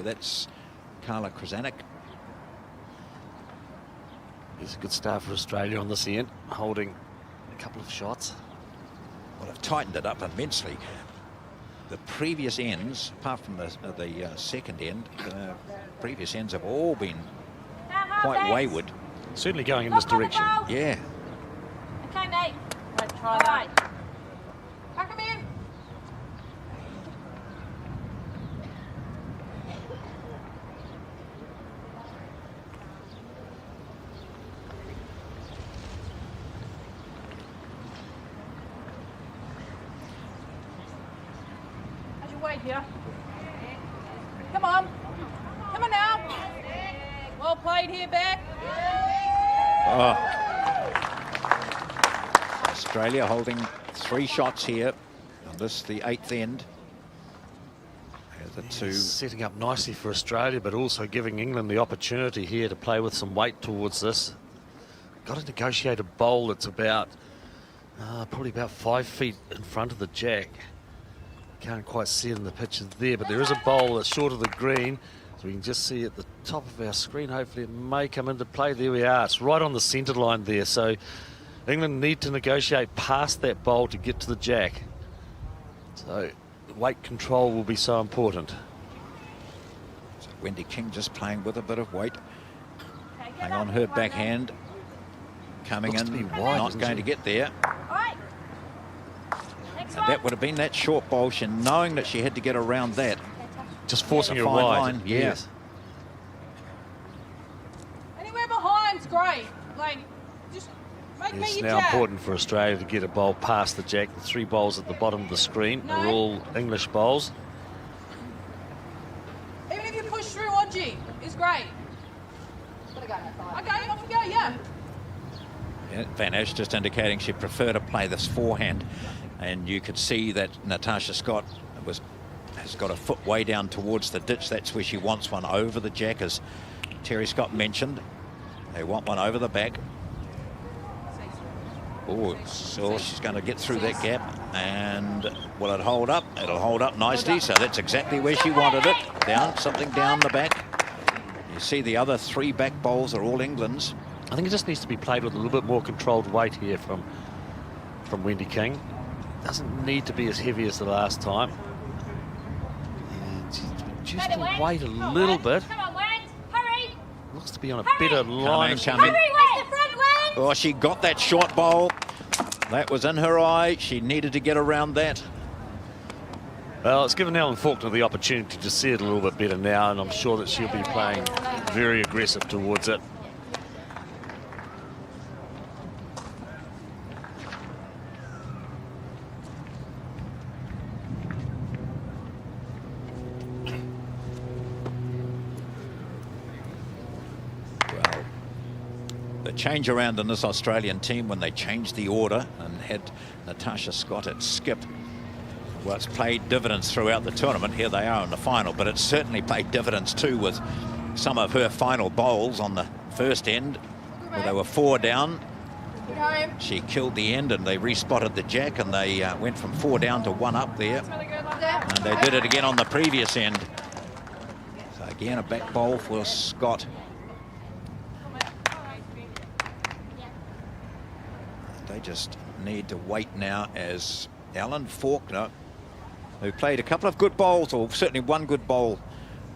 that's Carla Krzanek. It's a good start for Australia on this end, holding a couple of shots. Well, they've tightened it up immensely. The previous ends, apart from the second end, previous ends have all been quite wayward. Certainly going in this direction. Yeah. Okay, mate. Let's try that. Pack him in. How's your weight here? Come on. Come on now. Well played here, Beck. Oh. Australia holding 3 shots here on this, the 8th end. The two setting up nicely for Australia, but also giving England the opportunity here to play with some weight towards this. Got to negotiate a bowl that's about probably about 5 feet in front of the jack. Can't quite see it in the picture there, but there is a bowl that's short of the green, so we can just see at the top of our screen. Hopefully it may come into play. There we are. It's right on the centre line there, so England need to negotiate past that bowl to get to the jack. So weight control will be so important. So Wendy King just playing with a bit of weight. Hang on, her backhand coming Looks in, to be wide, not going to get there. Next And that would have been that short bowl, she knowing that she had to get around that. Just forcing her Fine wide. line, yeah. Yes. Anywhere behind's great. Like, just make me It's your now jab. important for Australia to get a bowl past the jack. The 3 bowls at the bottom of the screen are No. all English bowls. Even if you push through Odgie, it's great. Okay, off you go, yeah. Yeah, Van Ash just indicating she preferred to play this forehand, and you could see that Natasha Scott has got a foot way down towards the ditch. That's where she wants one over the jack, as Terry Scott mentioned. They want one over the back. Oh, so she's going to get through that gap, and will it hold up? It'll hold up nicely, so that's exactly where she wanted it. Down, something down the back. You see the other 3 back bowls are all England's. I think it just needs to be played with a little bit more controlled weight here from Wendy King. Doesn't need to be as heavy as the last time. And she's reduced the weight a little bit. Come on, Wayne. Hurry. Looks to be on a better line. Coming. Hurry, where's the front, Wayne? Oh, she got that short bowl. That was in her eye. She needed to get around that. Well, it's given Ellen Faulkner the opportunity to see it a little bit better now, and I'm sure that she'll be playing very aggressive towards it. Well, the change around in this Australian team when they changed the order and had Natasha Scott at skip. Well, it's paid dividends throughout the tournament. Here they are in the final, but it's certainly paid dividends too with some of her final bowls on the first end where they were 4 down. Good home. She killed the end and they respotted the jack, and they went from 4 down to 1 up there. Really good like that. And they did it again on the previous end. So again, a back bowl for Scott. They just need to wait now as Ellen Faulkner, who played a couple of good bowls, or certainly one good bowl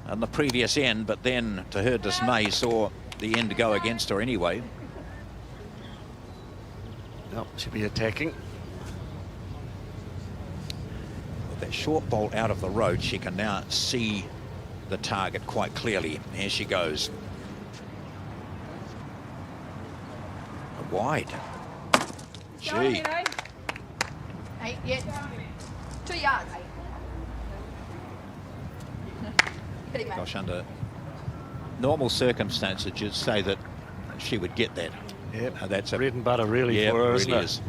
on the previous end, but then to her dismay saw the end go against her anyway. Nope, she'll be attacking. With that short bowl out of the road, she can now see the target quite clearly. Here she goes. Wide. Gee. Eight, yeah. 2 yards. Gosh, under normal circumstances, you'd say that she would get that. Yep, That's a bread and butter really yeah, for her, it isn't really it? is.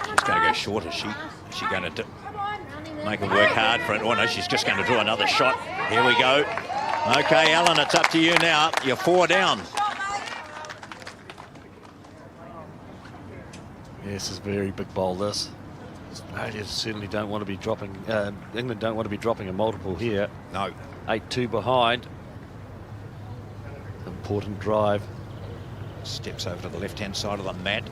She's going to go short, is she? Is she going to make her work hard for it? Oh no, she's just going to draw another shot. Here we go. Okay, Ellen, it's up to you now. You're 4 down. Yes, it's a very big bowl, this. Australia certainly don't want to be dropping, England don't want to be dropping a multiple here. No. 8-2 behind. Important drive. Steps over to the left-hand side of the mat.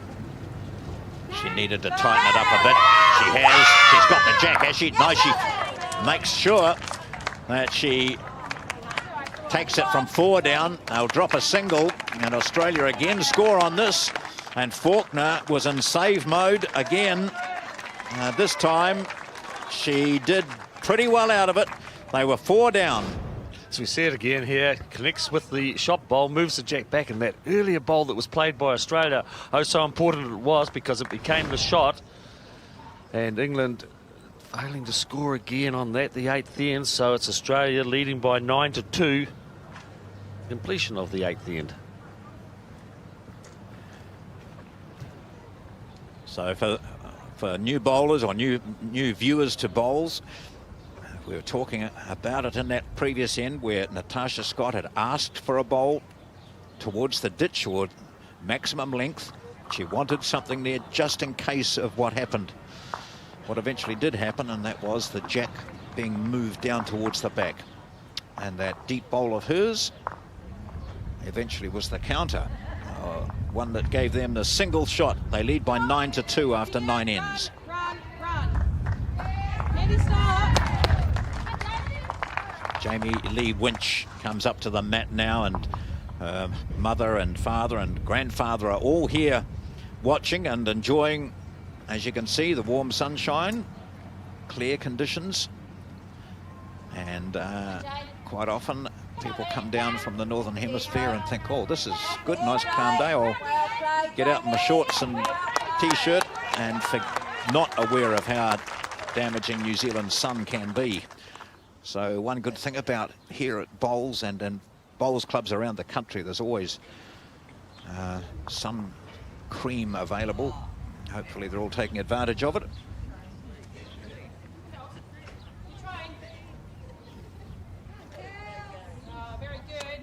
She needed to tighten it up a bit. She has. She's got the jack, has she? No, she makes sure that she takes it from 4 down. They'll drop a single, and Australia again score on this. And Faulkner was in save mode again. This time, she did pretty well out of it. They were 4 down. So we see it again here, connects with the shot bowl, moves the jack back, and that earlier bowl that was played by Australia, oh so important it was because it became the shot. And England failing to score again on that, the 8th end, so it's Australia leading by 9-2. Completion of the 8th end. So for new bowlers or new viewers to bowls, we were talking about it in that previous end where Natasha Scott had asked for a bowl towards the ditch or maximum length. She wanted something there just in case of what happened. What eventually did happen, and that was the jack being moved down towards the back. And that deep bowl of hers eventually was the counter. One that gave them the single shot. They lead by 9-2 after 9 ends. Run. Ready, start. Jamie Lee Winch comes up to the mat now, and mother and father and grandfather are all here watching and enjoying, as you can see, the warm sunshine, clear conditions, and quite often people come down from the northern hemisphere and think, oh, this is good, nice calm day, I'll get out in my shorts and t-shirt, and not aware of how damaging New Zealand's sun can be. So one good thing about here at bowls and bowls clubs around the country, there's always sun cream available. Hopefully they're all taking advantage of it. Very good.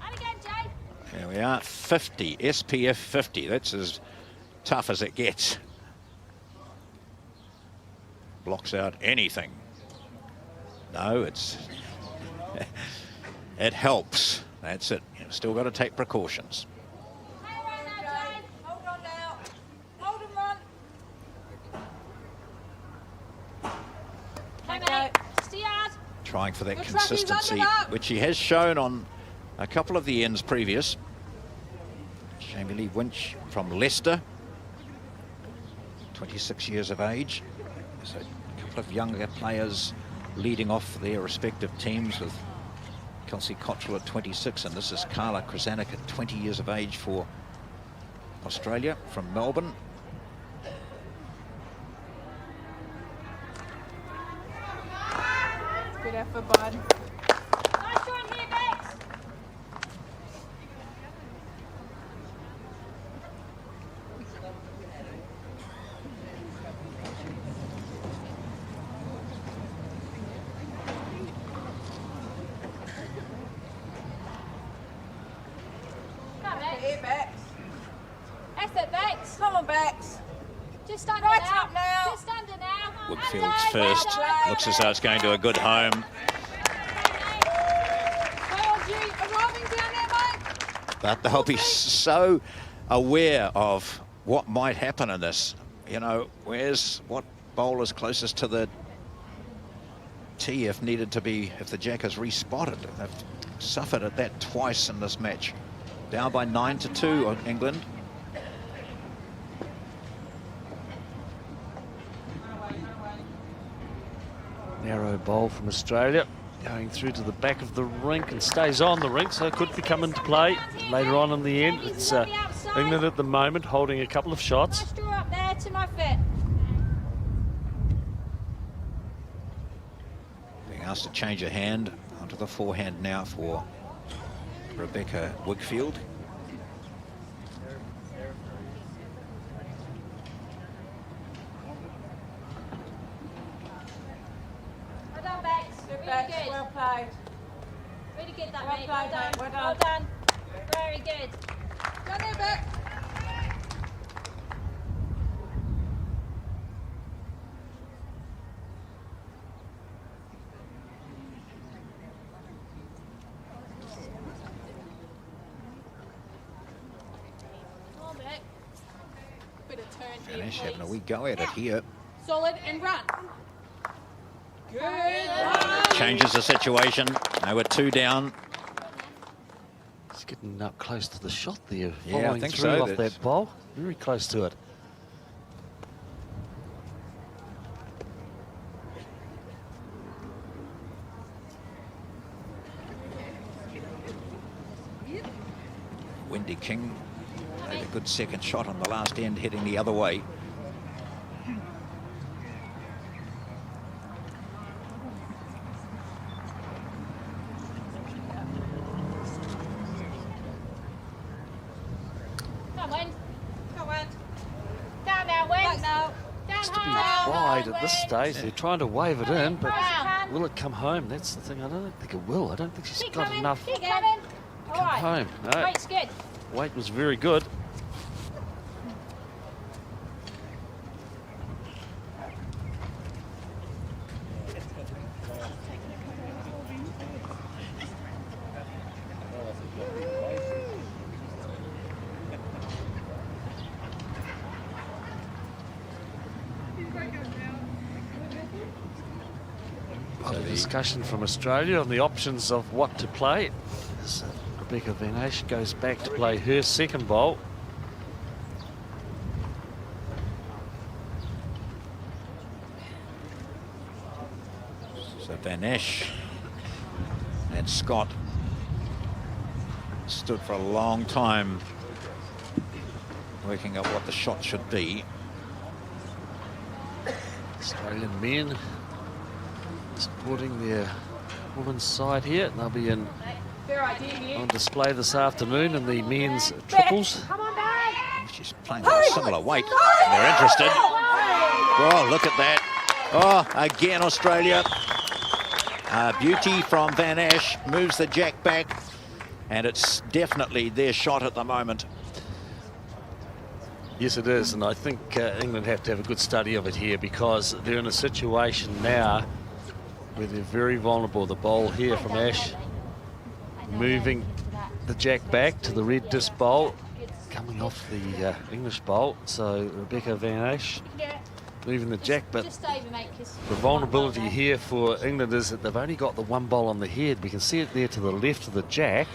And again, Jay. Here we are, 50, SPF 50. That's as tough as it gets. Blocks out anything. No, it helps. That's it. You've still got to take precautions. Hold on now. Hold and run. Okay. Trying for that Good consistency, rugby, run it up. which he has shown on a couple of the ends previous. Jamie Lee Winch from Leicester, 26 years of age. So a couple of younger players leading off their respective teams, with Kelsey Cottrell at 26, and this is Carla Krasanik at 20 years of age for Australia from Melbourne. Good effort, bud. Nice join here, Bex. Come, Bex. Here, Bex. That's it, Bex. Come on, Bex. Just under Right now. up now. Just under now. Woodfield's Well first. done. Looks as though it's going to a good home. Well, you arriving down there, mate? But they'll be so aware of what might happen in this. You know, what bowler's closest to the tee if needed to be, if the jack is respotted. They've suffered at that twice in this match. Down by 9-2 on England. Narrow bowl from Australia, going through to the back of the rink and stays on the rink, so it could be coming to play later on in the end. It's England at the moment holding a couple of shots. Nice draw up there to my foot. Being asked to change her hand onto the forehand now for Rebecca Woodfield. Well done, Bex. Good, Really Bex. good. Well played. Really good, that Well mate. played, Well done. mate. Well Well done. done. Very good. turn Vanish here, having a please. wee go at it here. Solid and run. Good run. Changes the situation. Now we're 2 down. He's getting up close to the shot there. Yeah, I Following think through so. off That's- that bowl. Very close to it. Wendy King made a good second shot on the last end, heading the other way. Come on, Come on. down now, Wes. now. Down To be high. wide at this stage. They're trying to wave it in, but Round. will it come home? That's the thing. I don't think it will. I don't think she's Keep got coming, enough keep coming. All come right. home. No, Weight's good. weight was very good. Discussion from Australia on the options of what to play. As Rebecca Van Asch goes back to play her second bowl. So Van Asch and Scott stood for a long time working out what the shot should be. Australian men supporting their women's side here. They'll be in Fair idea here. on display this afternoon in the men's triples. Come on back. She's playing at a similar weight. They're interested. Oh, look at that. Oh, again, Australia. Beauty from Van Asch moves the jack back, and it's definitely their shot at the moment. Yes, it is, and I think England have to have a good study of it here because they're in a situation now where they're very vulnerable. The bowl here from Ash moving the jack back to the red disc bowl, coming off the English bowl. So Rebecca Van Asch moving the jack, but Just over, mate, 'cause the vulnerability here for England is that they've only got the one bowl on the head. We can see it there to the left of the jack,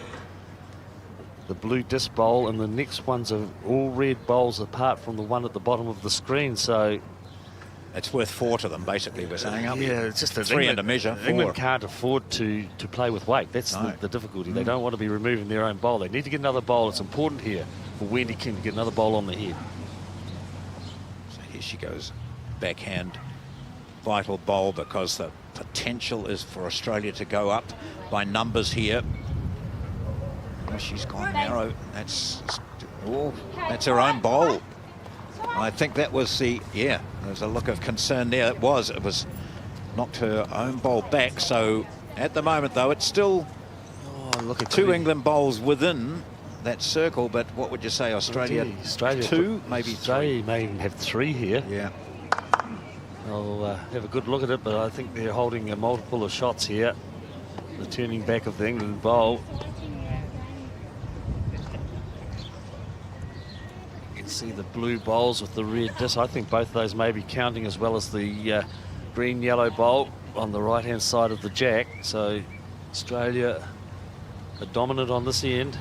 the blue disc bowl, and the next ones are all red bowls apart from the one at the bottom of the screen. So It's worth 4 to them, basically, we're saying. Aren't we? yeah, it's just that 3 England, under measure, 4. England can't afford to play with weight. That's No. the difficulty. They don't want to be removing their own bowl. They need to get another bowl. It's important here for Wendy King to get another bowl on the head. So here she goes. Backhand, vital bowl, because the potential is for Australia to go up by numbers here. Oh, she's gone narrow. That's her own bowl. I think that was there's a look of concern there. It was knocked her own bowl back. So at the moment, though, it's still Oh, look at 2 England bowls within that circle. But what would you say, Australia? Australia 2, maybe 3. Australia may even have 3 here. Yeah. I'll have a good look at it, but I think they're holding a multiple of shots here. The turning back of the England bowl. You can see the blue bowls with the red disc. I think both of those may be counting as well as the green-yellow bowl on the right-hand side of the jack. So Australia are dominant on this end.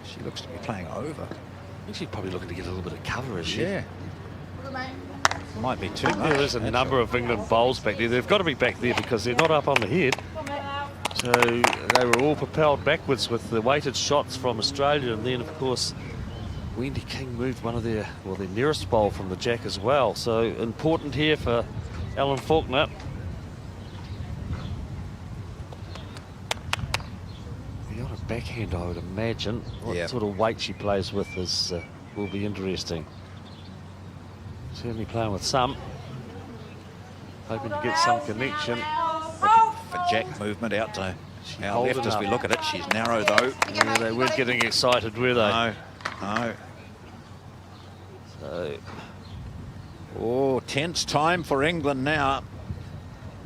She looks to be playing over. I think she's probably looking to get a little bit of cover, is she? Yeah. Might be too much. There is a number of England bowls back there. They've got to be back there because they're not up on the head. So they were all propelled backwards with the weighted shots from Australia, and then of course Wendy King moved one of their nearest bowl from the jack as well. So important here for Alan Faulkner. Beyond a backhand, I would imagine. What Yeah. sort of weight she plays with will be interesting. Certainly playing with some. Hoping to get some connection. For jack movement out to our hold left it as we up. look at it. She's narrow, though. Yeah, they weren't getting excited, were they? No, no. So, Oh, tense time for England now.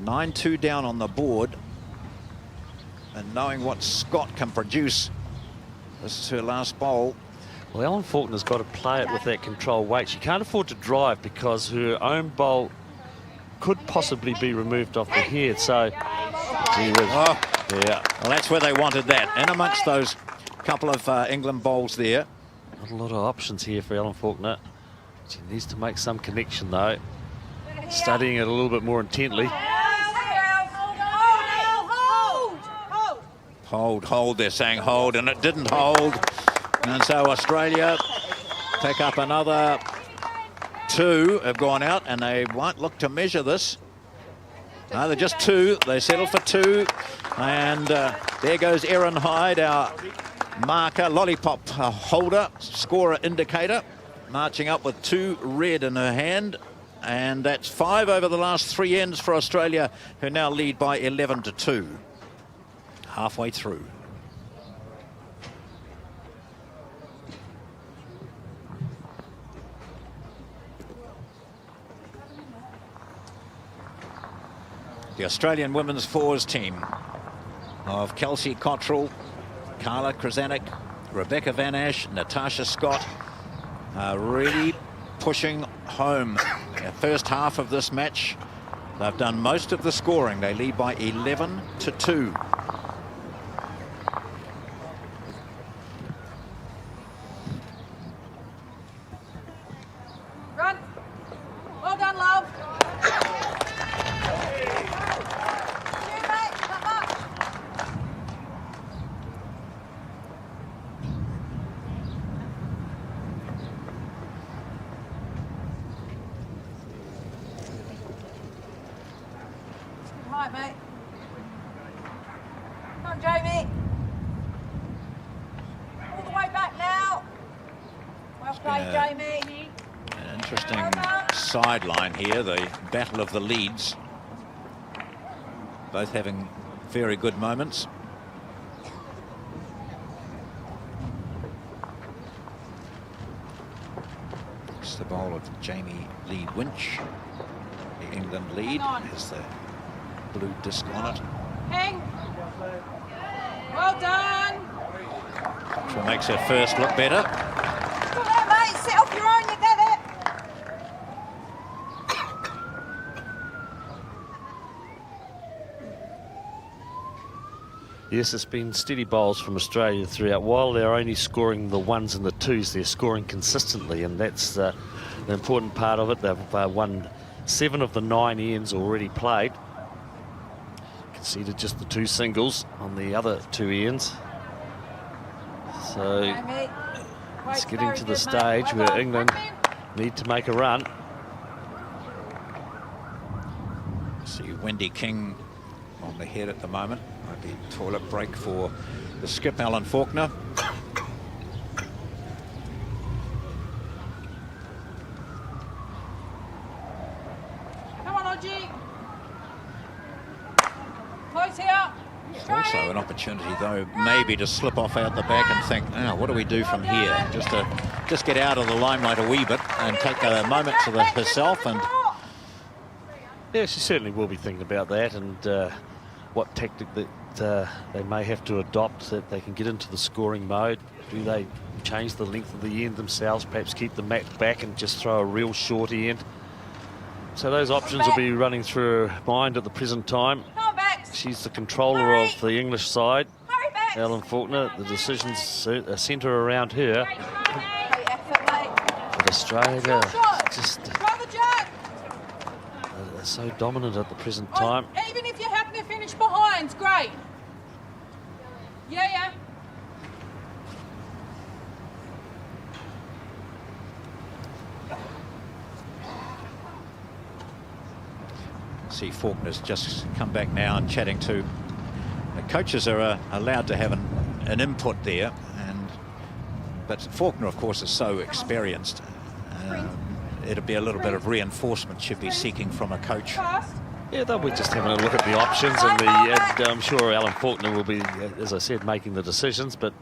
9-2 down on the board. And knowing what Scott can produce, this is her last bowl. Well, Ellen Faulkner's got to play it with that control weight. She can't afford to drive because her own bowl could possibly be removed off the head. So, gee whiz. Oh, Yeah. well, that's where they wanted that. In amongst those couple of England bowls there. Not a lot of options here for Ellen Faulkner. She needs to make some connection, though. Studying it a little bit more intently. Hold, they're saying hold, and it didn't hold. And so Australia pick up another 2 have gone out, and they won't look to measure this. No, they're just 2. They settle for 2. And there goes Erin Hyde, our marker, lollipop holder, scorer indicator, marching up with 2 red in her hand. And that's 5 over the last 3 ends for Australia, who now lead by 11-2. Halfway through. The Australian women's fours team of Kelsey Cottrell, Carla Krasanik, Rebecca Van Ash, Natasha Scott are really pushing home the first half of this match. They've done most of the scoring. They lead by 11-2. Run. Well done, love. Right, mate. Come on, Jamie. All the way back now. Well played, Jamie. An interesting sideline here, the battle of the leads. Both having very good moments. It's the bowl of Jamie Lee Winch. The England lead is the blue disc on it. Hang. Well done. Which makes her first look better. Go there, mate. Sit off your own. You get it. Yes, it's been steady bowls from Australia throughout. While they're only scoring the 1s and the 2s, they're scoring consistently, and that's the important part of it. They've won 7 of the 9 ends already played. Conceded just the 2 singles on the other 2 ends. So it's getting to the stage where England need to make a run. See Wendy King on the head at the moment. Might be toilet break for the skip, Ellen Faulkner. Come on, Odgie. Close here. Also an opportunity, though, maybe to slip off out the back and think, oh, what do we do from here? Just get out of the limelight a wee bit and take a moment to herself. And yeah, she certainly will be thinking about that and what tactic that they may have to adopt that they can get into the scoring mode. Do they change the length of the end themselves, perhaps keep the mat back and just throw a real short end? So those options will be running through her mind at the present time. She's the controller of the English side, Ellen Faulkner. The decisions centre around her. But Australia just are so dominant at the present time. Even if you happen to finish behind, it's great. Yeah. see Faulkner's just come back now and chatting to the coaches. Are allowed to have an input there, but Faulkner, of course, is so experienced. It'll be a little bit of reinforcement she'll be seeking from a coach. Yeah, they'll be just having a look at the options, and I'm sure Ellen Faulkner will be, as I said, making the decisions, but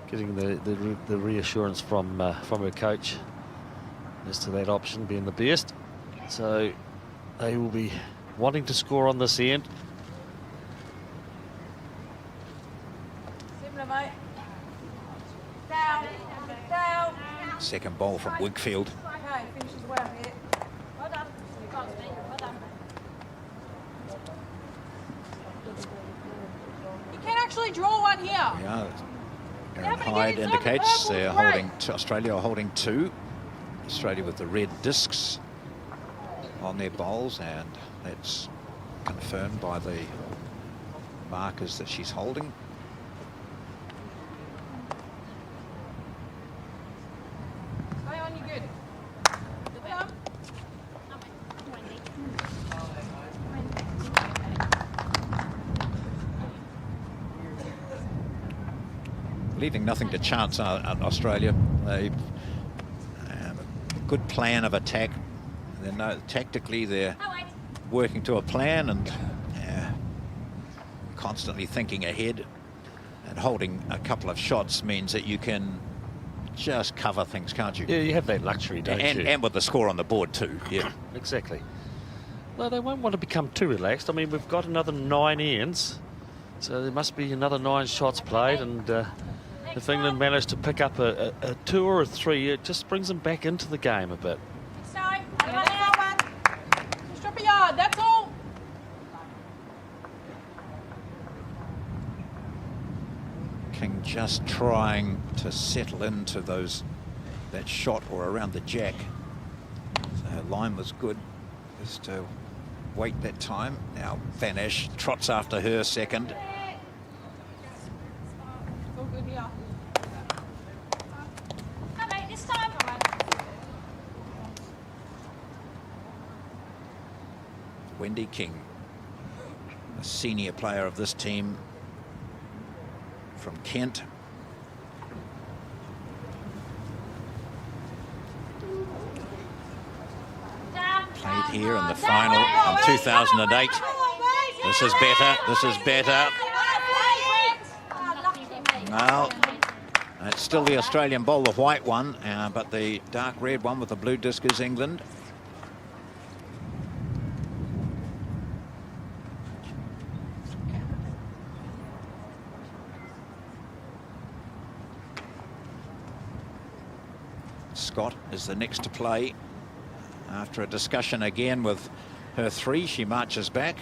getting the reassurance from her coach as to that option being the best. So they will be wanting to score on this end. Similar, mate. Down. Down. Second ball from Wigfield. Okay, finishes well here. Well done. Go on, Steve. Well done. You can actually draw one here. Yeah, Aaron Yeah, but again, Hyde it's not the indicates purple, they're it's great. holding Australia are holding 2. Australia with the red discs on their bowls, and that's confirmed by the markers that she's holding. Stay on, you're good. Well done. Leaving nothing to chance on Australia. They have a good plan of attack. Tactically, they're working to a plan and constantly thinking ahead. And holding a couple of shots means that you can just cover things, can't you? Yeah, you have that luxury, don't you? And with the score on the board too. Yeah. Exactly. Well, they won't want to become too relaxed. I mean, we've got another 9 ends, so there must be another 9 shots played, and if England manage to pick up a 2 or a 3, it just brings them back into the game a bit. Next time. Yeah, that's all, man. Just drop a yard, that's all. King just trying to settle into that shot or around the jack. So her line was good, just to wait that time. Now Van Ash trots after her second. It's all good here. Come mate, this time. Wendy King, a senior player of this team from Kent. Played here in the final in 2008. This is better. This is better. Well, it's still the Australian bowl, the white one, but the dark red one with the blue disc is England. Scott is the next to play. After a discussion again with her 3, she marches back.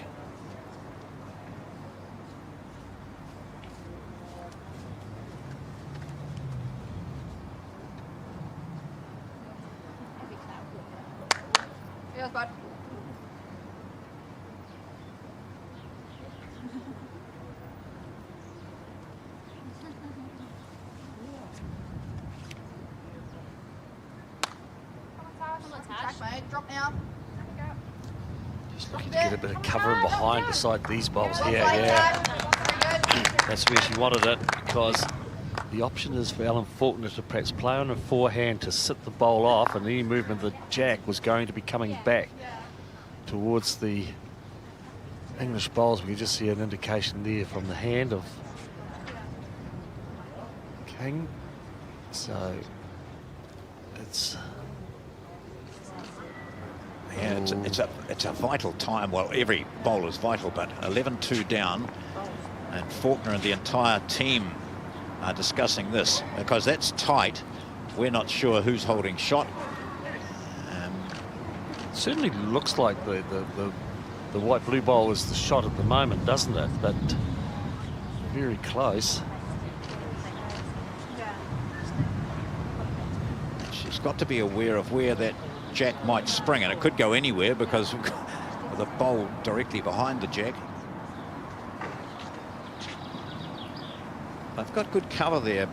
Yes, bud. Track, mate. Drop now. Just looking to get a bit of cover in behind beside these bowls here. Yeah, that's where she wanted it, because the option is for Ellen Faulkner to perhaps play on her forehand to sit the bowl off, and any movement of the jack was going to be coming back towards the English bowls. We can just see an indication there from the hand of King. So it's... Yeah, it's a vital time. Well, every bowl is vital, but 11-2 down, and Faulkner and the entire team are discussing this because that's tight. We're not sure who's holding shot. Certainly looks like the white blue bowl is the shot at the moment, doesn't it? But very close. She's got to be aware of where that jack might spring, and it could go anywhere because we've got the bowl directly behind the jack. They've got good cover there.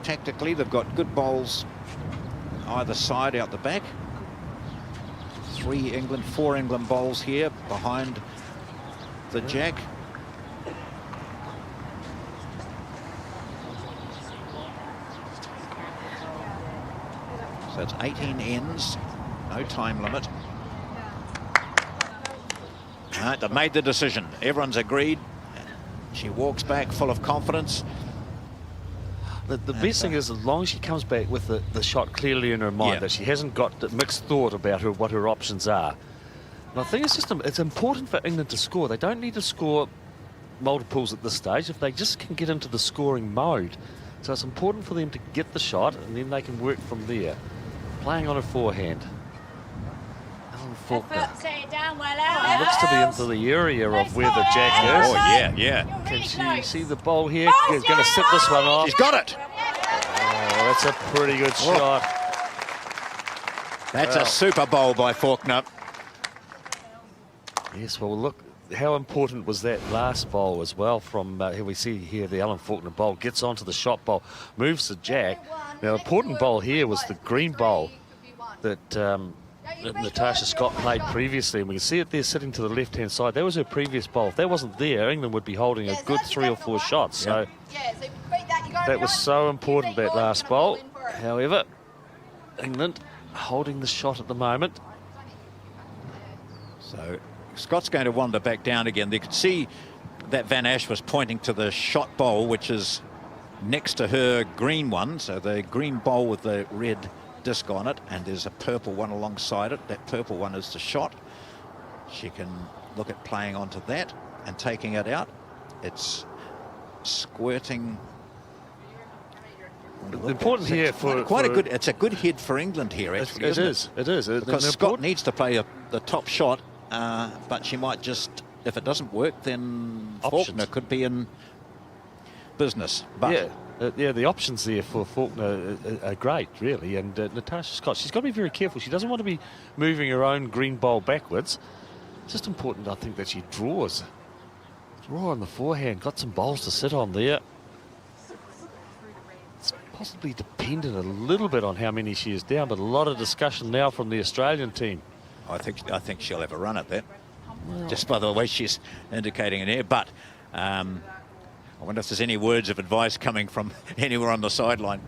Tactically, they've got good bowls either side out the back. 3 England, 4 England bowls here behind the jack. So it's 18 ends, no time limit. They've made the decision. Everyone's agreed. She walks back full of confidence. The best thing is, as long as she comes back with the shot clearly in her mind, Yeah. that she hasn't got the mixed thought about what her options are. And I think it's important for England to score. They don't need to score multiples at this stage. If they just can get into the scoring mode, So it's important for them to get the shot, and then they can work from there. Playing on a forehand. Alan Faulkner Set it down well out. looks to be into the area of where the jack is. Oh, yeah, yeah. Can she see the bowl here? She's going to sit this one off. She's got it. Oh, that's a pretty good shot. That's Well. a super bowl by Faulkner. Yes, well, look, how important was that last bowl as well from, here we see here the Alan Faulkner bowl, gets onto the shot bowl, moves the jack. Now, the important bowl here was the green bowl that Natasha Scott played previously, and we can see it there sitting to the left-hand side. That was her previous bowl. If that wasn't there, England would be holding a good 3 or 4 shots. So that was so important, that last bowl. However, England holding the shot at the moment. So Scott's going to wander back down again. You could see that Van Ash was pointing to the shot bowl, which is next to her green one. So the green bowl with the red disc on it, and there's a purple one alongside it. That purple one is the shot. She can look at playing onto that and taking it out. It's squirting. Important here for quite a good. It's a good head for England here. Actually, It is. because Scott needs to play the top shot, but she might just, if it doesn't work, then Options. Faulkner could be in business. But yeah, the options there for Faulkner are great, really. And Natasha Scott, she's got to be very careful. She doesn't want to be moving her own green bowl backwards. It's just important, I think, that she draws. Draw on the forehand. Got some bowls to sit on there. It's possibly dependent a little bit on how many she is down, but a lot of discussion now from the Australian team. I think she'll have a run at that, just by the way she's indicating in here. But I wonder if there's any words of advice coming from anywhere on the sideline.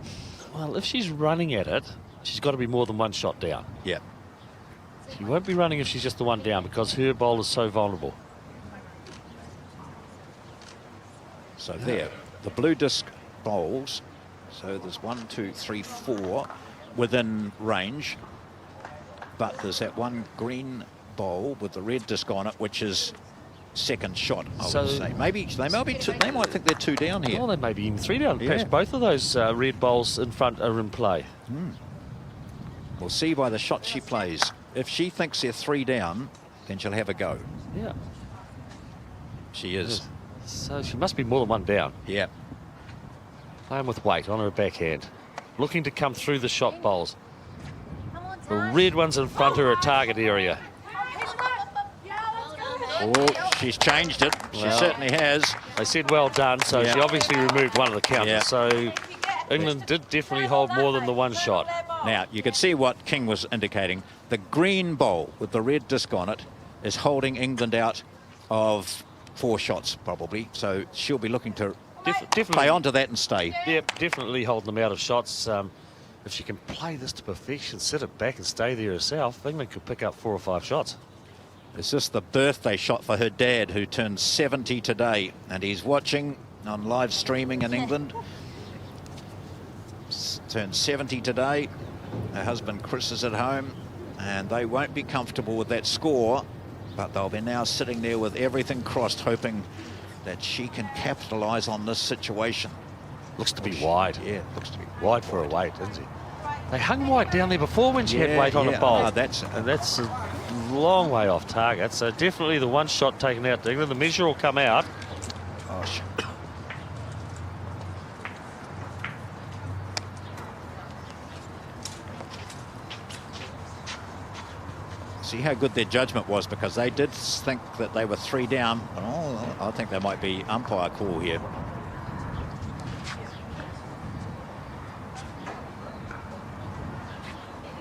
Well, if she's running at it, she's got to be more than 1 shot down. Yeah. She won't be running if she's just the 1 down, because her bowl is so vulnerable. So there, the blue disc bowls. So there's 1, 2, 3, 4 within range. But there's that one green bowl with the red disc on it, which is second shot, I would say. Maybe they might be they might think they're 2 down here. Well, they may be even 3 down. Yeah. Perhaps both of those red bowls in front are in play. We'll see by the shot she plays. If she thinks they're 3 down, then she'll have a go. Yeah. She is. So she must be more than 1 down. Yeah. Playing with weight on her backhand. Looking to come through the shot bowls. The red ones in front are a target area. Oh, she's changed it. She Well, certainly has. They said well done, so Yeah. she obviously removed one of the counters. Yeah. So England did definitely hold more than the 1 shot. Now, you can see what King was indicating. The green bowl with the red disc on it is holding England out of 4 shots, probably. So she'll be looking to Definitely. play onto that and stay. Yep, definitely holding them out of shots. If she can play this to perfection, sit it back and stay there herself, England could pick up 4 or 5 shots. It's just the birthday shot for her dad, who turned 70 today, and he's watching on live streaming in England. Turned 70 today. Her husband Chris is at home, and they won't be comfortable with that score, but they'll be now sitting there with everything crossed, hoping that she can capitalise on this situation. Looks to be wide. Yeah, looks to be Wide for a weight, doesn't he? They hung White down there before when she had Yeah, weight on yeah. a bowl. Oh, that's a long way off target. So definitely the 1 shot taken out to England. The measure will come out. Gosh. See how good their judgment was, because they did think that they were 3 down. Oh, I think there might be umpire call here.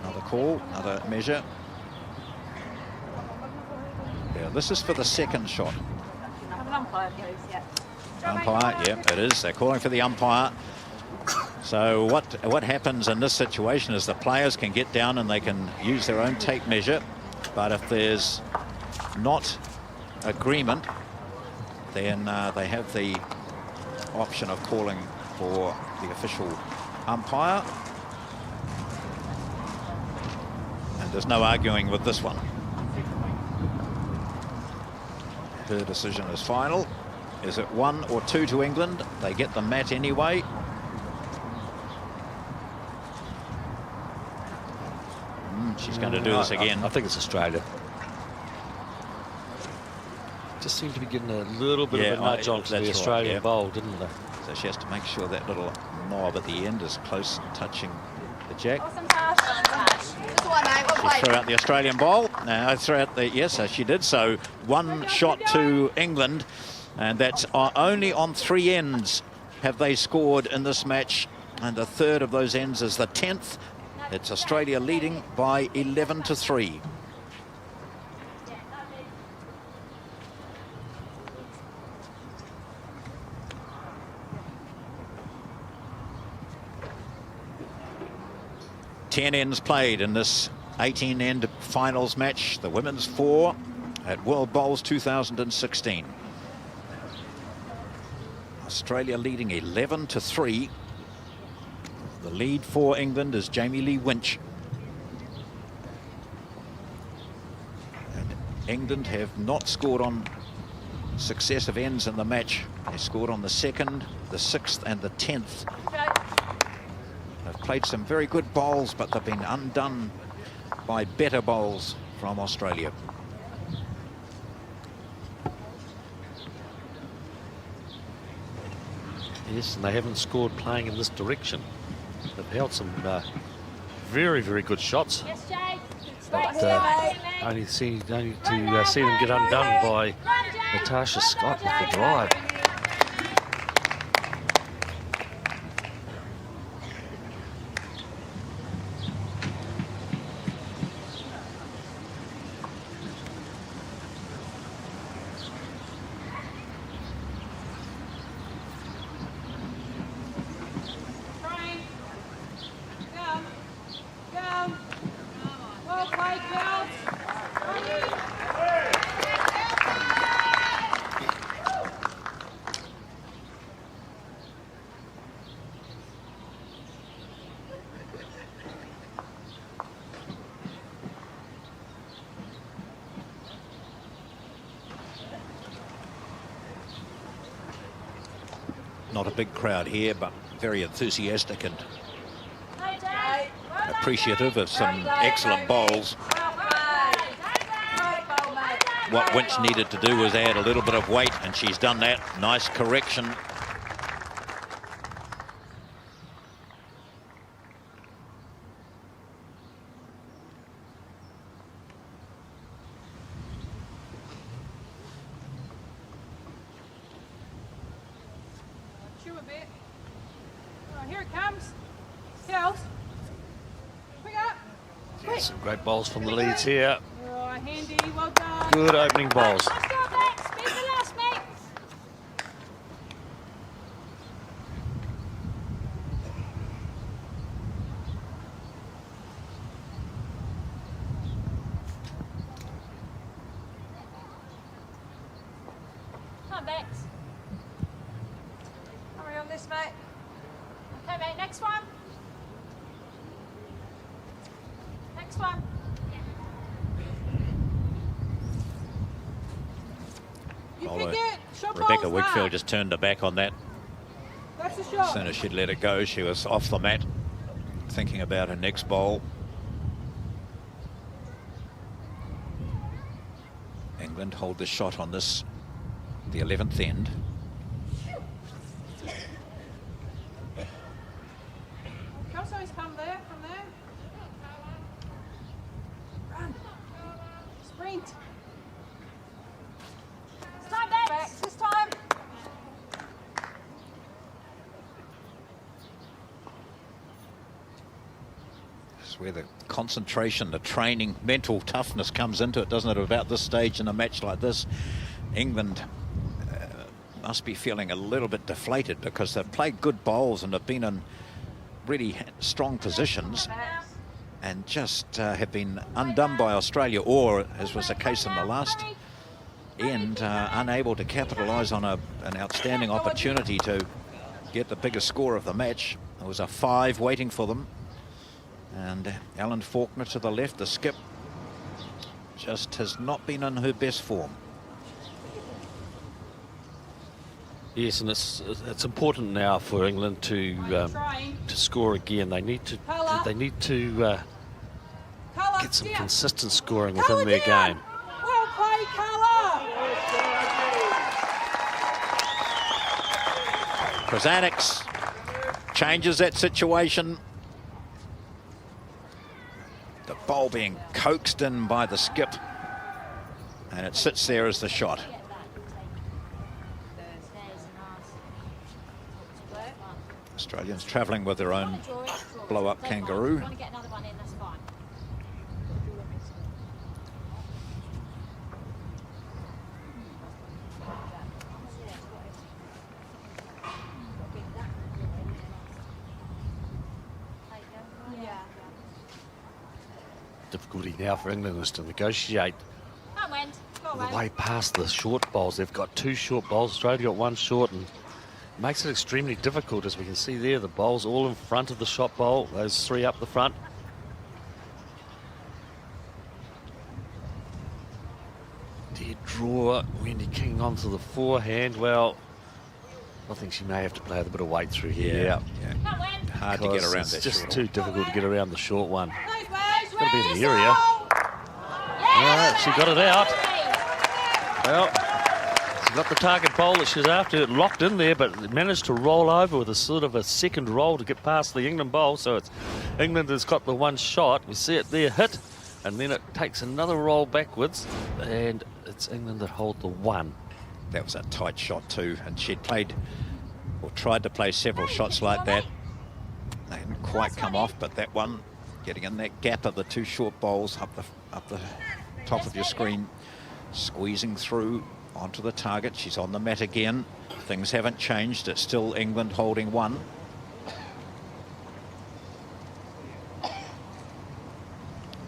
Another call, another measure. Yeah, this is for the second shot. Have an umpire, please. Yeah. Umpire, yeah, it is. They're calling for the umpire. So what happens in this situation is the players can get down and they can use their own tape measure. But if there's not agreement, then they have the option of calling for the official umpire. And there's no arguing with this one. Her decision is final. Is it 1 or 2 to England? They get the mat anyway. she's going to do this again. I think it's Australia. Just seemed to be getting a little bit of a nudge onto the Australian bowl, didn't they? So she has to make sure that little knob at the end is close touching the jack. Awesome, Tash. Awesome, Tash. This one, mate. Well She played. threw out the Australian ball. Now threw out the, yes, she did. So one shot to England, and that's only on 3 ends have they scored in this match, and the third of those ends is the 10th. It's Australia leading by 11-3. Ten ends played in this 18-end finals match. The women's 4 at World Bowls 2016. Australia leading 11-3. The lead for England is Jamie Lee Winch. And England have not scored on successive ends in the match. They scored on the 2nd, the 6th and the 10th. They've played some very good bowls, but they've been undone by better bowls from Australia. Yes, and they haven't scored playing in this direction. They've held some very, very good shots. Yes, Jay. But only to see them get undone by Natasha Scott with the drive. Not a big crowd here, but very enthusiastic and appreciative of some excellent bowls. What Winch needed to do was add a little bit of weight, and she's done that. Nice correction. A bit. Oh, here it comes. Kels. Quick up. Quick. Some great bowls from the leads here. Oh, handy. Well done. Good opening bowls. Let's go, Bex. Be the last, mate. Come on, Bex. Hurry on this, mate. Okay, mate. Next one. Next one. You Although pick it. Shot Rebecca bowls, Wigfield Mark. just turned her back on that. That's the As shot. soon as she'd let it go, she was off the mat, thinking about her next bowl. England hold the shot on this, the 11th end. Kelso's come there, from there. Run. Sprint. It's time, Bex. Back this time. This is where the concentration, the training, mental toughness comes into it, doesn't it, about this stage in a match like this? England must be feeling a little bit deflated because they've played good bowls and have been in really strong positions and just have been undone by Australia, or, as was the case in the last end, unable to capitalise on an outstanding opportunity to get the biggest score of the match. There was a 5 waiting for them. And Alan Faulkner to the left, the skip, just has not been in her best form. Yes, and it's important now for England to score again. They need to Colour. Colour. get some consistent scoring within their game. Well played, Carla. Krasanics changes that situation. The ball being coaxed in by the skip. And it sits there as the shot. Australians travelling with their own blow-up kangaroo. Want to get another one in, that's fine. Difficulty now for England is to negotiate Come on, Wendy. Go on, the Wendy. way past the short bowls. They've got 2 short bowls. Australia got 1 short, and it makes it extremely difficult. As we can see there, the bowls all in front of the shot bowl. Those 3 up the front. Dead draw. Wendy King onto the forehand. Well, I think she may have to play with a bit of weight through here. Come on, Wendy. Hard to get Because around it's that just short. too difficult to get around the short one. It's gotta be in the area. Yeah, She got it out. Well, she's got the target bowl that she's after. It locked in there, but it managed to roll over with a sort of a second roll to get past the England bowl. So it's England has got the 1 shot. We see it there hit, and then it takes another roll backwards, and it's England that hold the 1. That was a tight shot too, and she'd played or tried to play several shots like that. They didn't quite come off, but that one, getting in that gap of the 2 short bowls up the top of your screen, squeezing through onto the target. She's on the mat again. Things haven't changed. It's still England holding 1.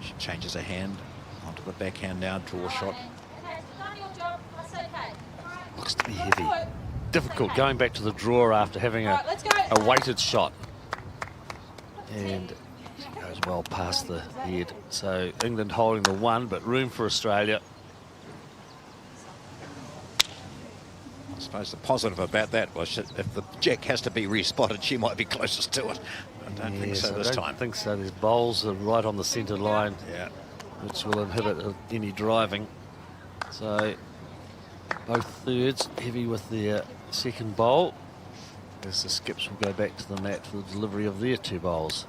She changes her hand onto the backhand now, draw shot. Done your job. That's okay. Looks to be heavy. Difficult going back to the draw after having Right, let's go. a weighted shot. And she goes well past the head. So England holding the 1, but room for Australia. I suppose the positive about that was that if the jack has to be respotted, she might be closest to it. I don't think so this I don't time. think so. These bowls are right on the centre line, Yeah. which will inhibit any driving. So both thirds heavy with their second bowl, as the skips will go back to the mat for the delivery of their 2 bowls.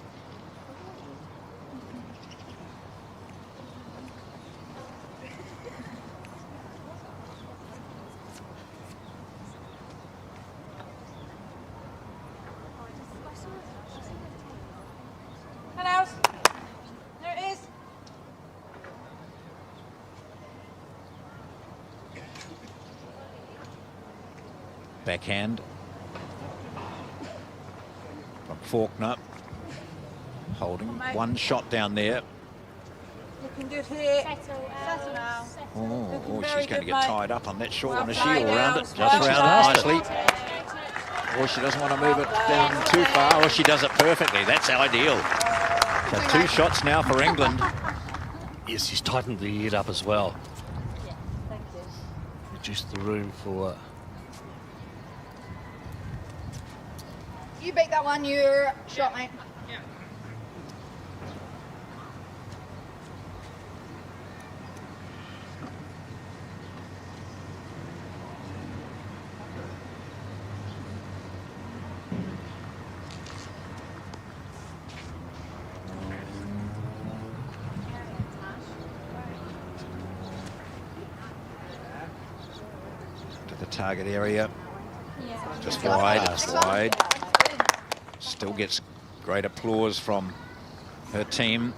Hello. There it is. Backhand from Faulkner, holding 1 shot down there. Looking good here. Settle, Settle now. Oh, very she's going to good, get mate. tied up on that short Well one, is she? played, Or around it? Els. Just Well around it played. nicely. Or she doesn't want to move it down too far, or she does it perfectly. That's ideal. So 2 shots now for England. Yes, she's tightened the head up as well. Yeah, thank you. Reduced the room for You beat that one, you're shot, mate. To the target area. Yeah. Just wide, it's wide. Still gets great applause from her team.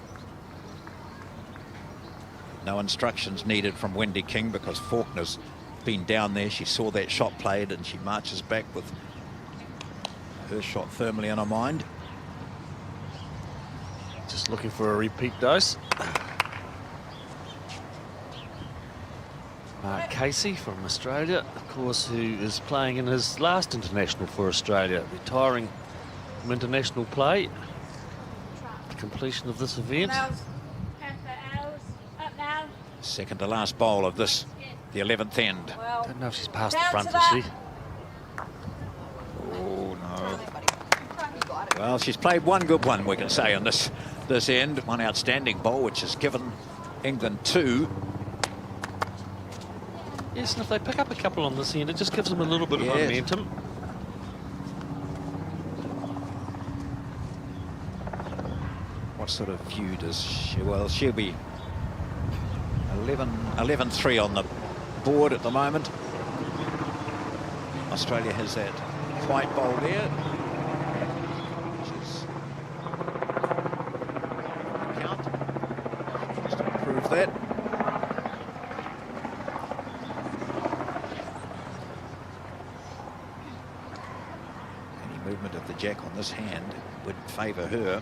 No instructions needed from Wendy King because Faulkner's been down there. She saw that shot played and she marches back with her shot firmly in her mind. just looking for a repeat dose. Mark Casey from Australia, of course, who is playing in his last international for Australia, retiring from international play. The completion of this event. Up now. Second to last bowl of this, the 11th end. Well, Don't know if she's past the down front, to is she? that. Oh, no. Well, she's played one good one, we can say, on this end. One outstanding bowl, which has given England 2. Yes, and if they pick up a couple on this end, it just gives them a little bit of Yes. momentum. What sort of view does she... Well, she'll be 11-3 on the board at the moment. Australia has that white bowl there. Which is count. Just to improve that. Any movement of the jack on this hand would favour her.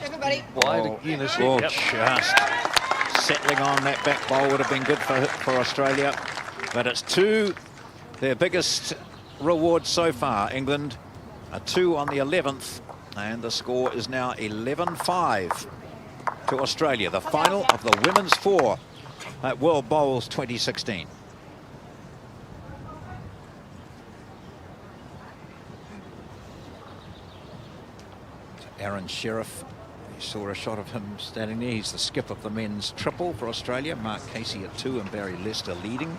Everybody. Wide Oh, again, is she? oh, Yep. just settling on that back bowl would have been good for Australia. But it's 2, their biggest reward so far. England, a 2 on the 11th, and the score is now 11-5 to Australia. The final of the women's 4 at World Bowls 2016. Aaron Sheriff. You saw a shot of him standing there. He's the skip of the men's triple for Australia. Mark Casey at 2 and Barry Lester leading.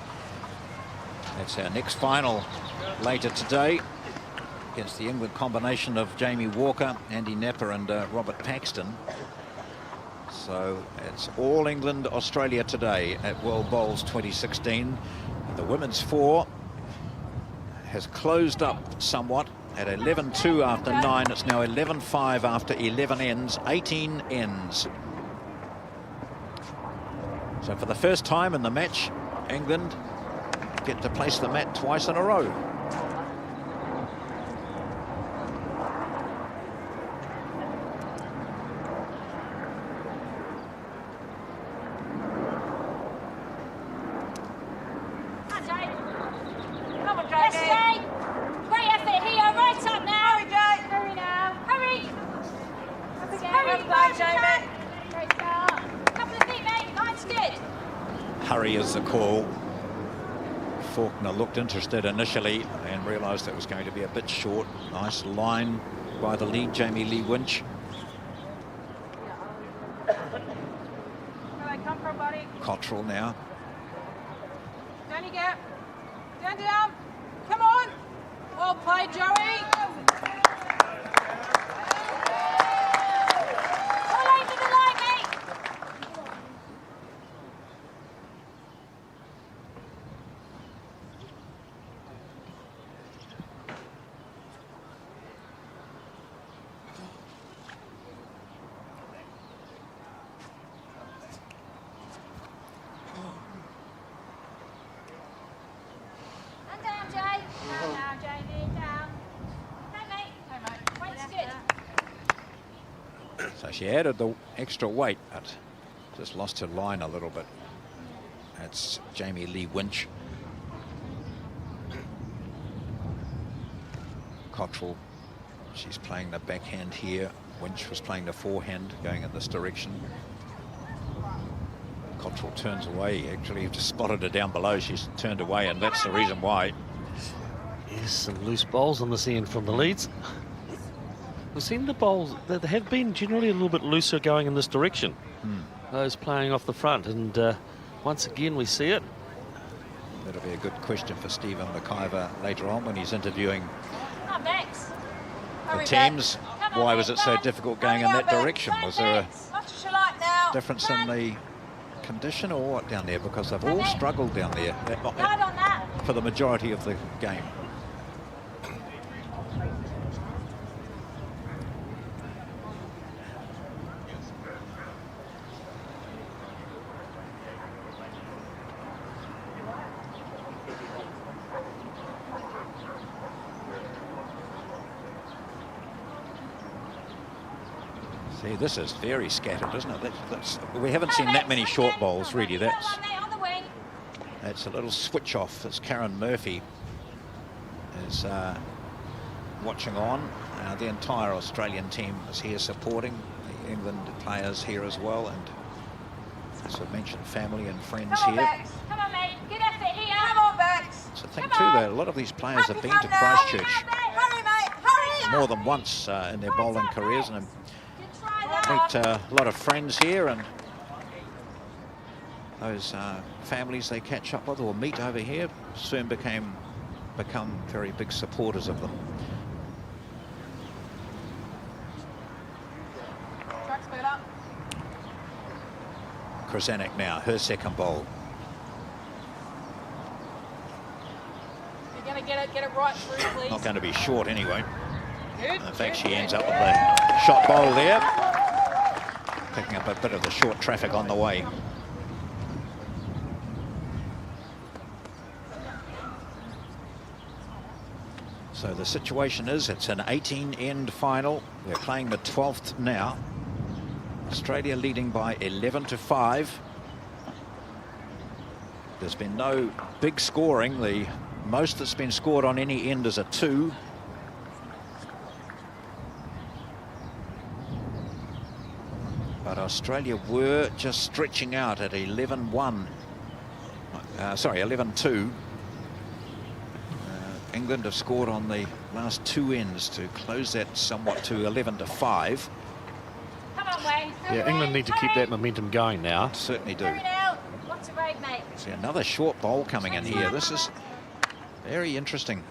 That's our next final later today against the England combination of Jamie Walker, Andy Napper and Robert Paxton. So it's all England, Australia today at World Bowls 2016. The women's 4 has closed up somewhat. At 11-2 after 9, it's now 11-5 after 11 ends, 18 ends. So for the first time in the match, England get to place the mat twice in a row. Come on, Yes, Jamie. Jay. Great effort here. Right up now. Hurry, Jay. Hurry now. Hurry. Well played, Jamie. Great start. Couple of feet, mate. Line's good. Hurry is the call. Faulkner looked interested initially and realised it was going to be a bit short. Nice line by the lead, Jamie Lee Winch. Where they come from, buddy? Cottrell now. Down you get. Down. Come on. Well played, Joey. All over the line, mate. And down, Jay. Down, Jamie. Down. Okay, mate. Hey, mate. Weight's good. So she added the extra weight, but just lost her line a little bit. That's Jamie Lee Winch. Cottrell, she's playing the backhand here. Winch was playing the forehand, going in this direction. Cottrell turns away. Actually, you've just spotted her down below. She's turned away, and that's the reason why. Yes, some loose bowls on this end from the leads. We've seen the bowls that have been generally a little bit looser going in this direction. Those playing off the front, and once again we see it. That'll be a good question for Stephen McIver later on when he's interviewing Come on, Bex. the Hurry, teams. Come on, Why was it so Bex. difficult going in Hurry that up, direction? Bex. Was there a Much as you like now. difference in the condition or what down there? Because they've all struggled down there Guard on that. for the majority of the game. See, this is very scattered, isn't it? We haven't seen that many short bowls, really. That's On the wing. a little switch off. As Karen Murphy is watching on. The entire Australian team is here supporting. The England players here as well. And as I mentioned, family and friends Come on, here. Bex. Come on, mate. Good effort here. Come on, Bex. So I think, too, that a lot of these players have been to Come now. Christchurch Hurry, more than once in their bowling careers, and Good try, though. meet a lot of friends here, and those families they catch up with or meet over here soon become very big supporters of them. Track speed up. Krasanik now, her second bowl. You're going to get it right through, please. Not going to be short anyway. Good. In fact, she good. ends up with the shot bowl there, picking up a bit of the short traffic on the way. So the situation is, it's an 18-end final. We're playing the 12th now. Australia leading by 11-5. There's been no big scoring. The most that's been scored on any end is a 2. But Australia were just stretching out at 11-1. Sorry, 11-2. England have scored on the last 2 ends to close that somewhat to 11-5. Come on, Wayne. Yeah, England need to keep that momentum going now. Certainly do. Hurry now. Lots of road, mate. See another short bowl coming in here. This is very interesting.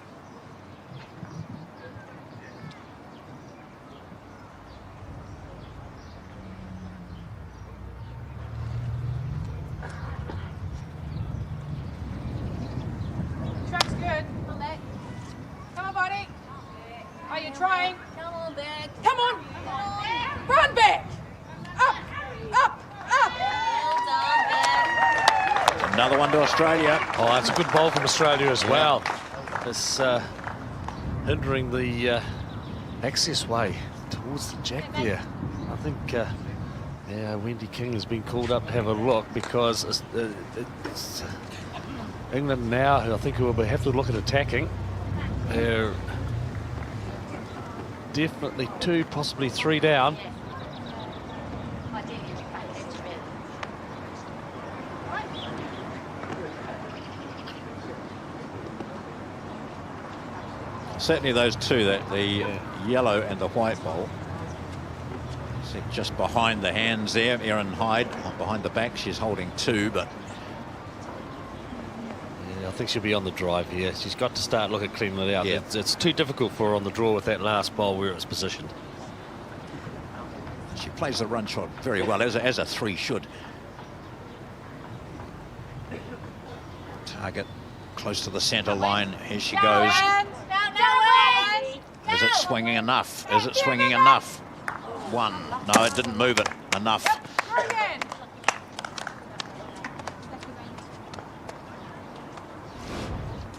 Track's good. Come on, back. Come on, buddy. Are you trying? Come on, back. Come on. Come on. Run back. Up, up, up. Well done, back. Another one to Australia. Oh, that's a good bowl from Australia as well. It's hindering the access way towards the jack there. I think yeah, Wendy King has been called up to have a look, because it's England now, who I think will have to look at attacking. They're definitely 2, possibly 3 down. I did get you back there, Jamil. Certainly those two, the yellow and the white bowl. See, just behind the hands there, Erin Hyde, behind the back, she's holding 2, but Yeah, I think she'll be on the drive here. She's got to start looking at cleaning it out. Yeah. It's too difficult for her on the draw with that last bowl where it's positioned. she plays the run shot very well, as a 3 should. Target close to the centre line. Here she goes. No, Wayne. Is it swinging enough? Is it swinging enough? 1. No, it didn't move it enough. Through again.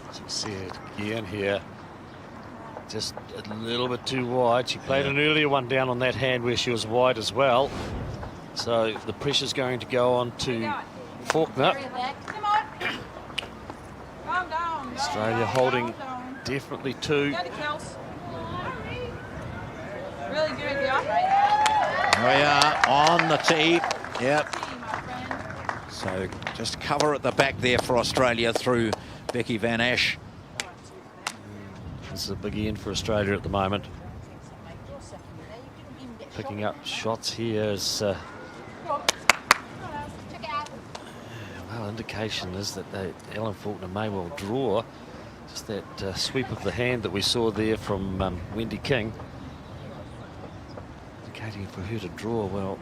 As you see it again here, just a little bit too wide. She played an earlier one down on that hand where she was wide as well. So the pressure's going to go on to Faulkner. Hurry back. Come on. Calm down. Australia holding definitely 2. Go to Kels. Really good, yeah. We are on the tee. Yep. See, my friend. So just cover at the back there for Australia through Becky Van Ash. This is a big end for Australia at the moment. Picking up shots here is, Go on. Check it out. well, indication is that Ellen Faulkner may well draw. Just that sweep of the hand that we saw there from Wendy King, indicating for her to draw. Well,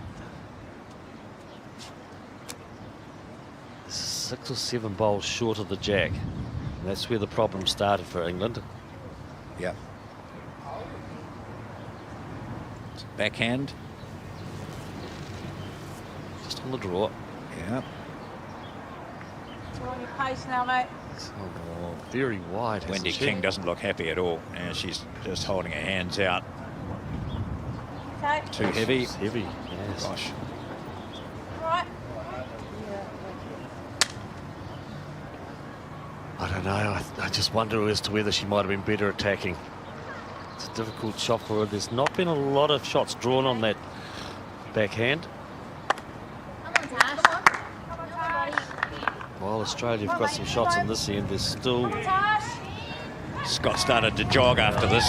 6 or 7 bowls short of the jack. And that's where the problem started for England. Yep. Backhand. Just on the draw. Yeah. It's on your pace now, mate. Oh, very wide. hasn't Wendy she? King doesn't look happy at all. And she's just holding her hands out. Okay. Too heavy. It's heavy, yes. Gosh. All right. I don't know. I just wonder as to whether she might have been better attacking. It's a difficult shot for her. There's not been a lot of shots drawn on that backhand. Come on, Tash. Come on, buddy. While Australia have got some shots on this end, there's still Tash. Scott started to jog after this.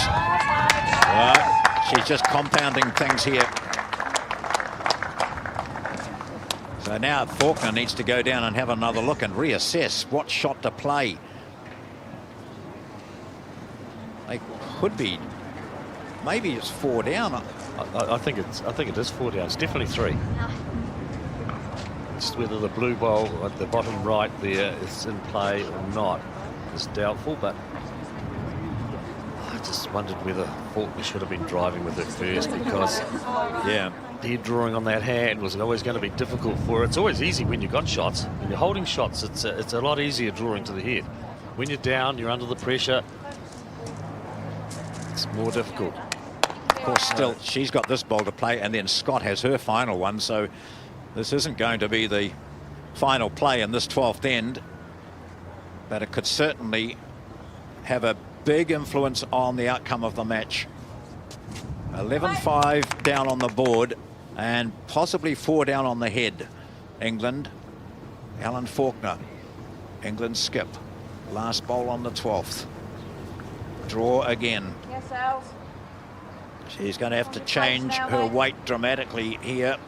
She's just compounding things here. So now Faulkner needs to go down and have another look and reassess what shot to play. They could be, maybe it's 4 down. I think it is 4 down. It's definitely 3. Just whether the blue ball at the bottom right there is in play or not is doubtful, but I just wondered whether Faulkner should have been driving with it first, because dead drawing on that hand was always going to be difficult for her. It's always easy when you've got shots. When you're holding shots, it's a lot easier drawing to the head. When you're down, you're under the pressure, it's more difficult. Of course, still, she's got this ball to play, and then Scott has her final one, so this isn't going to be the final play in this 12th end, but it could certainly have a big influence on the outcome of the match. 11-5 down on the board, and possibly 4 down on the head. England, Ellen Faulkner, England skip. Last bowl on the 12th. Draw again. Yes, Els. She's going to have to change her weight dramatically here.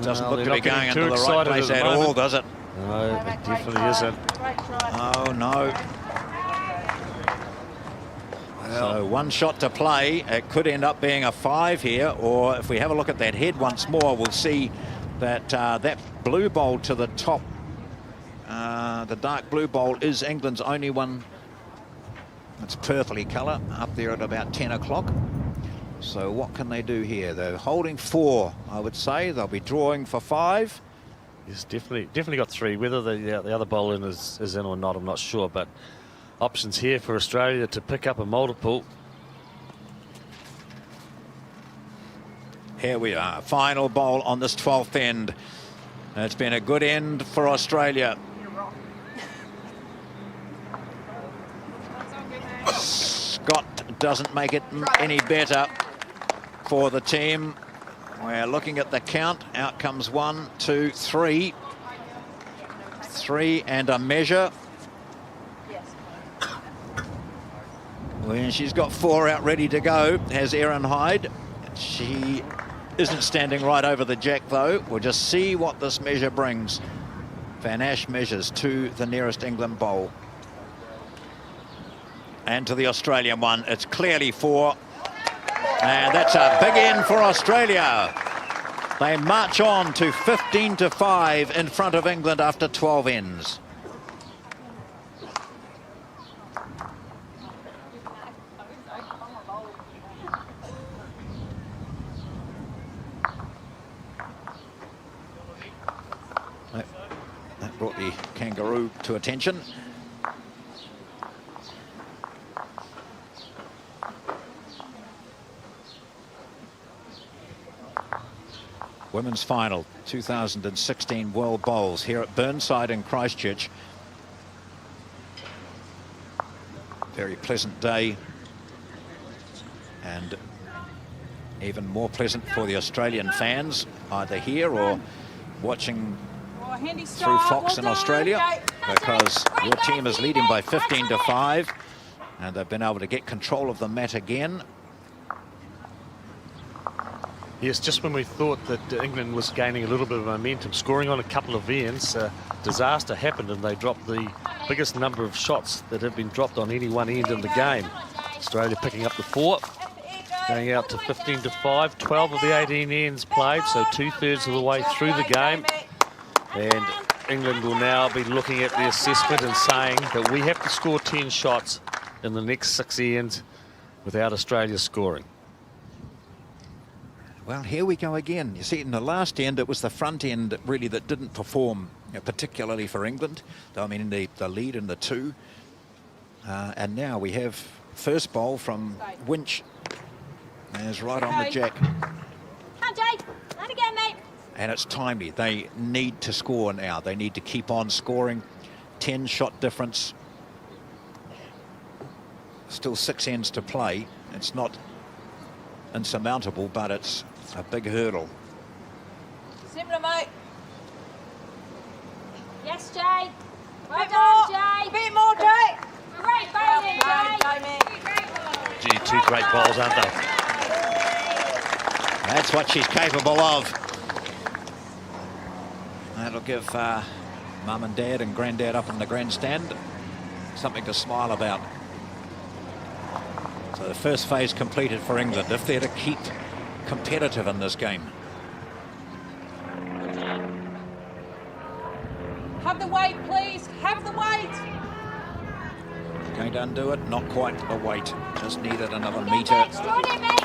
Doesn't look to be going into the right place at all, does it? No, it definitely isn't. Oh, no. So 1 shot to play. It could end up being a 5 here, or if we have a look at that head once more, we'll see that that blue bowl to the top, the dark blue bowl, is England's only one. It's purpley colour up there at about 10 o'clock. So what can they do here? They're holding 4, I would say. They'll be drawing for 5. He's definitely got 3. Whether the other bowl in is in or not, I'm not sure. But options here for Australia to pick up a multiple. Here we are, final bowl on this 12th end. It's been a good end for Australia. Scott doesn't make it any better for the team. We're looking at the count. Out comes 1, 2, 3. 3 and a measure. When she's got 4 out ready to go, has Erin Hyde. She isn't standing right over the jack, though. We'll just see what this measure brings. Van Ash measures to the nearest England bowl. And to the Australian one. It's clearly 4. And that's a big end for Australia. They march on to 15-5 in front of England after 12 ends. That brought the kangaroo to attention. Women's final 2016 World Bowls here at Burnside in Christchurch. Very pleasant day, and even more pleasant for the Australian fans, either here or watching through Fox in Australia, because your team is leading by 15-5, and they've been able to get control of the mat again. Yes, just when we thought that England was gaining a little bit of momentum, scoring on a couple of ends, disaster happened and they dropped the biggest number of shots that have been dropped on any one end in the game. Australia picking up the 4, going out to 15-5, 12 of the 18 ends played, so 2/3 of the way through the game. And England will now be looking at the assessment and saying that we have to score 10 shots in the next 6 ends without Australia scoring. Well, here we go again. You see, in the last end, it was the front end really that didn't perform, particularly for England. I mean, the lead in the 2. And now we have first bowl from Winch. There's right on the jack. Come, Jay. Not again, mate. And it's timely. They need to score now. They need to keep on scoring. 10 shot difference. Still 6 ends to play. It's not insurmountable, but it's a big hurdle. Similar, Yes, Jay. Well bit done, more. Jay. Bit more, Jay. two great bowls, aren't they? That's what she's capable of. That'll give Mum and Dad and Granddad up in the grandstand something to smile about. So the first phase completed for England if they're to keep competitive in this game. Have the weight, please. Have the weight. Going to undo it, not quite the weight. Just needed another Get metre. back, draw it, mate.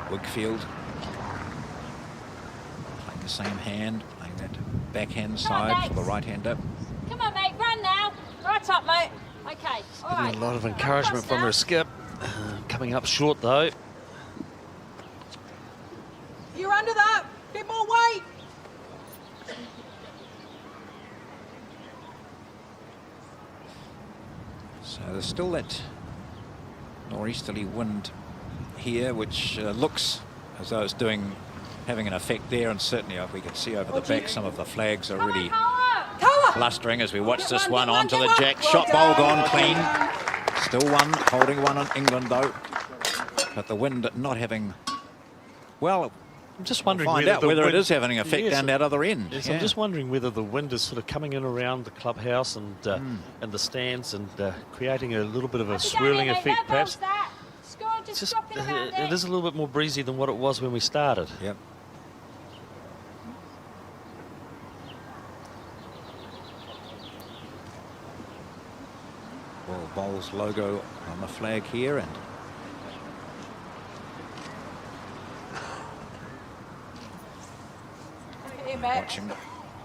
Wigfield playing the same hand, playing that backhand side for the right hander. Come on, mate, run now. Right up, mate. Okay, all Getting right. a lot of encouragement from her skip. Coming up short, though. You're under that. Bit more weight. So there's still that northeasterly wind here, which looks as though it's having an effect there, and certainly we can see over the back some of the flags are really Colour. blustering as we watch Get this one, one get onto one, the get jack. one. Shot Well bowl done. gone clean. Still one, holding one on England though. But the wind not having, well, I'm just we'll wondering find out the whether it wind- is having an effect Yes, down that other end. Yes, Yeah. I'm just wondering whether the wind is sort of coming in around the clubhouse and the stands and creating a little bit of a swirling effect, perhaps. Score just Just, dropping around it is a little bit more breezy than what it was when we started. Yep. Well, Bowls logo on the flag here, and Here, mate. watching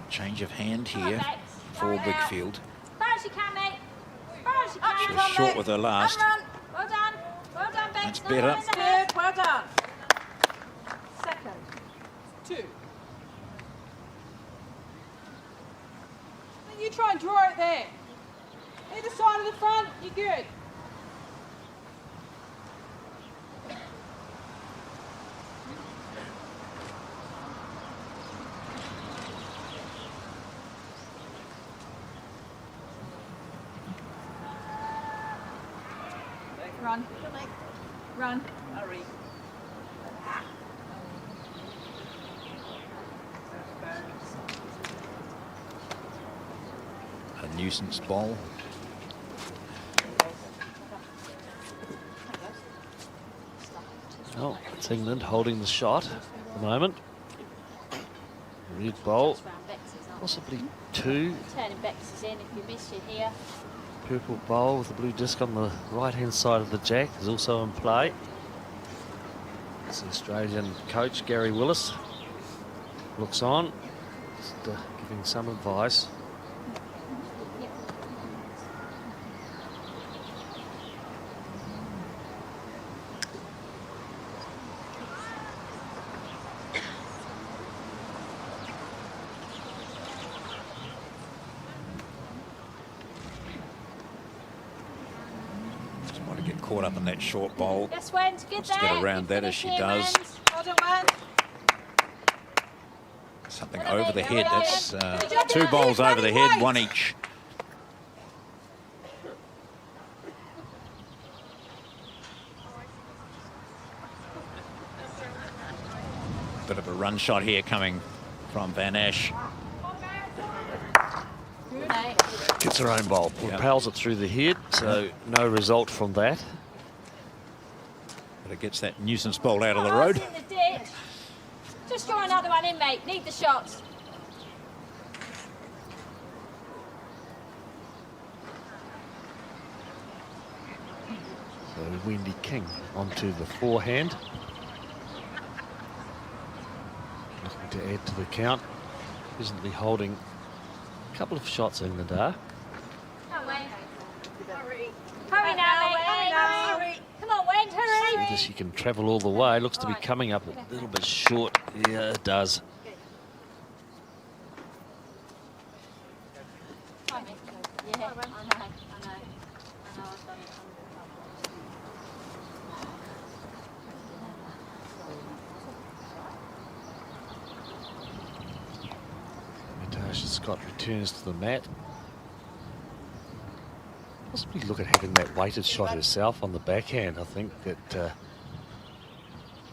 change of hand Come on, here mate. for Run out. Wigfield. As far as you can, mate. As far as you can. She was short with her last. Run. Well done. Well done, Bex. That's No better. one in the head. Good. Well done. Second. 2. Then you try and draw it there. Either side of the front, you're good. Run. Run. Hurry. A nuisance bowl. Oh, it's England holding the shot at the moment. Red bowl, Just round Bex's, aren't possibly two. we? Turning Bex's in if you miss it here. Purple bowl with the blue disc on the right-hand side of the jack is also in play. It's the Australian coach, Gary Willis, looks on, just giving some advice. Just want to get caught up in that short bowl. Yes, Wendy, get Wants to there. get around that as she does. Well done, man. Something over the head. That's two bowls over the head, one each. Bit of a run shot here coming from Van Ash. Good. Mate. Gets her own bowl, propels it through the head, so no result from that. But it gets that nuisance bowl out of the Oh, road. it's in the ditch. Just draw another one in, mate. Need the shots. So Wendy King onto the forehand. Looking to add to the count. Presently holding a couple of shots England are. Come on, Wayne. Hurry. Hurry now, mate. Hurry. Come on, Wayne, hurry. Whether she can travel all the way. Looks to be coming up a little bit short. Yeah, it does. Yeah, I know. I know. I've done it. Scott returns to the mat. Possibly look at having that weighted shot herself on the backhand. I think that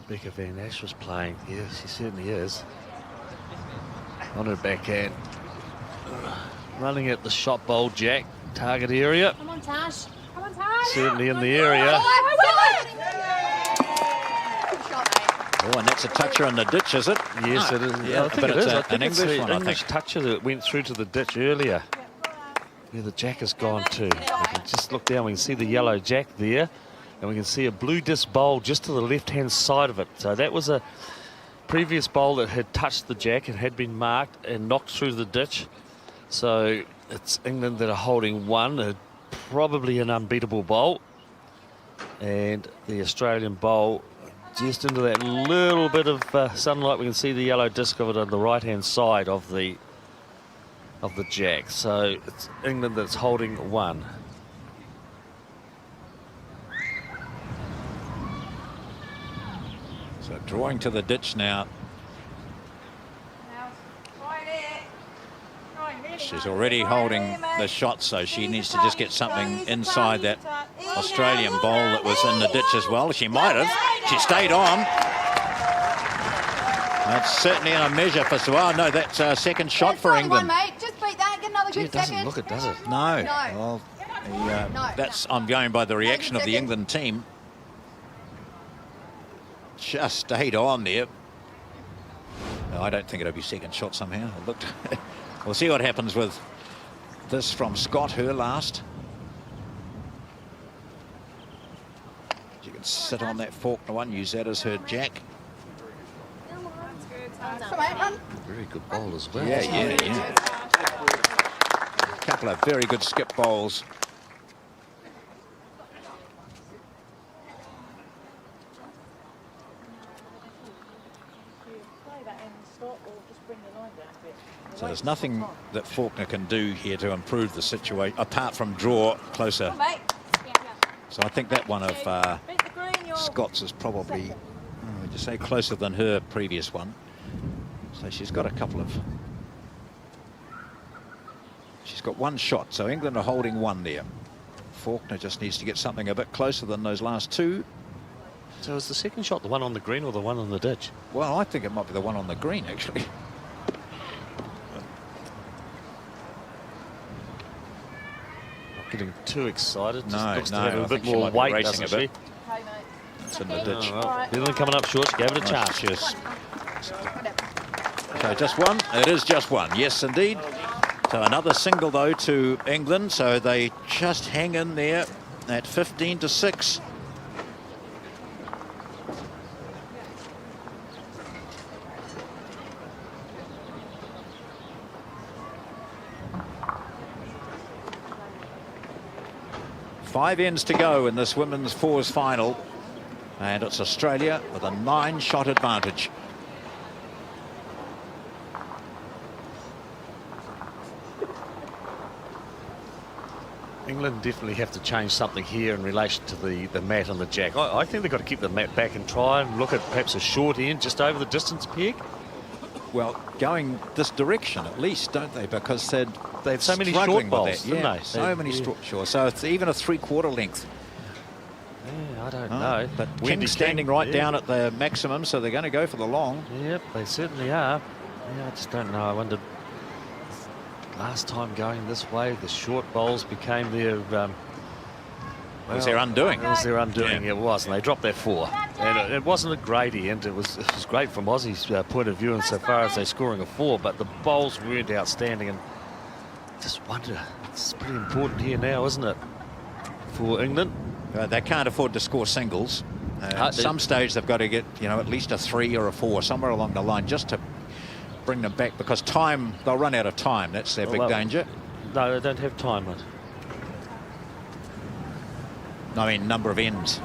Rebecca Van Ash was playing. Yeah, she certainly is. On her backhand. Running at the shot bowl jack target area. Come on, Tash. Come on, Tash. Certainly in the area. Oh, and that's a toucher in the ditch, is it? Yes, No. it is. Yeah, I think but it it's is. I an think it's English the one, I English think. toucher that went through to the ditch earlier. Where the jack has gone to. We can just look down, we can see the yellow jack there. And we can see a blue disc bowl just to the left-hand side of it. So that was a previous bowl that had touched the jack and had been marked and knocked through the ditch. So it's England that are holding one, probably an unbeatable bowl. And the Australian bowl just into that little bit of sunlight. We can see the yellow disc of it on the right-hand side of the jack. So it's England that's holding one. So drawing to the ditch now. She's already holding the shot, so she needs to just get something inside that Australian bowl that was in the ditch as well. She might have. She stayed on. That's certainly a measure for Suar. No, that's a second shot for England. Mate. Just beat that. Get another Gee, good it doesn't second. look it, does it? No. No. Well, No. that's. I'm going by the reaction of the second. England team. Just stayed on there. No, I don't think it'll be second shot somehow. I looked. We'll see what happens with this from Scott, her last. She can sit on that Faulkner one, use that as her jack. Come on, run. Very good bowl as well. Yeah. A couple of very good skip bowls. So there's nothing that Faulkner can do here to improve the situation, apart from draw closer. So I think that one of Scott's is probably, would you say, closer than her previous one. So she's got a couple of... She's got one shot, so England are holding one there. Faulkner just needs to get something a bit closer than those last two. So is the second shot the one on the green or the one on the ditch? Well, I think it might be the one on the green, actually. Not getting too excited. Just No, looks to no, have I a think bit she more might be weight, racing doesn't a she? bit. It's in the ditch. Oh, well. England coming up short. She gave it a chance. Yes. So just one. It is just one. Yes, indeed. So another single, though, to England. So they just hang in there at 15-6. Five ends to go in this women's fours final. And it's Australia with a 9-shot advantage. England definitely have to change something here in relation to the mat on the jack. I think they've got to keep the mat back and try and look at perhaps a short end just over the distance peg. Well, going this direction at least, don't they? Because they're They've so many struggling short with bowls, that. didn't Yeah, they? so many short. So it's even a 3/4 length. Yeah, I don't know. But Wendy Wendy's standing King, right yeah. down at the maximum, so they're going to go for the long. Yep, they certainly are. Yeah, I just don't know. I wondered, last time going this way, the short bowls became their... It was their undoing. It was their undoing, Yeah. it was, and they dropped that 4. And it wasn't a great end. It was great from Aussie's point of view insofar as they're scoring a 4, but the bowls weren't outstanding. And just wonder, it's pretty important here now, isn't it, for England? They can't afford to score singles. At some stage, they've got to get, at least a 3 or a 4 somewhere along the line just to bring them back, because time, they'll run out of time. That's their big danger. No, they don't have time, mate. I mean, number of ends.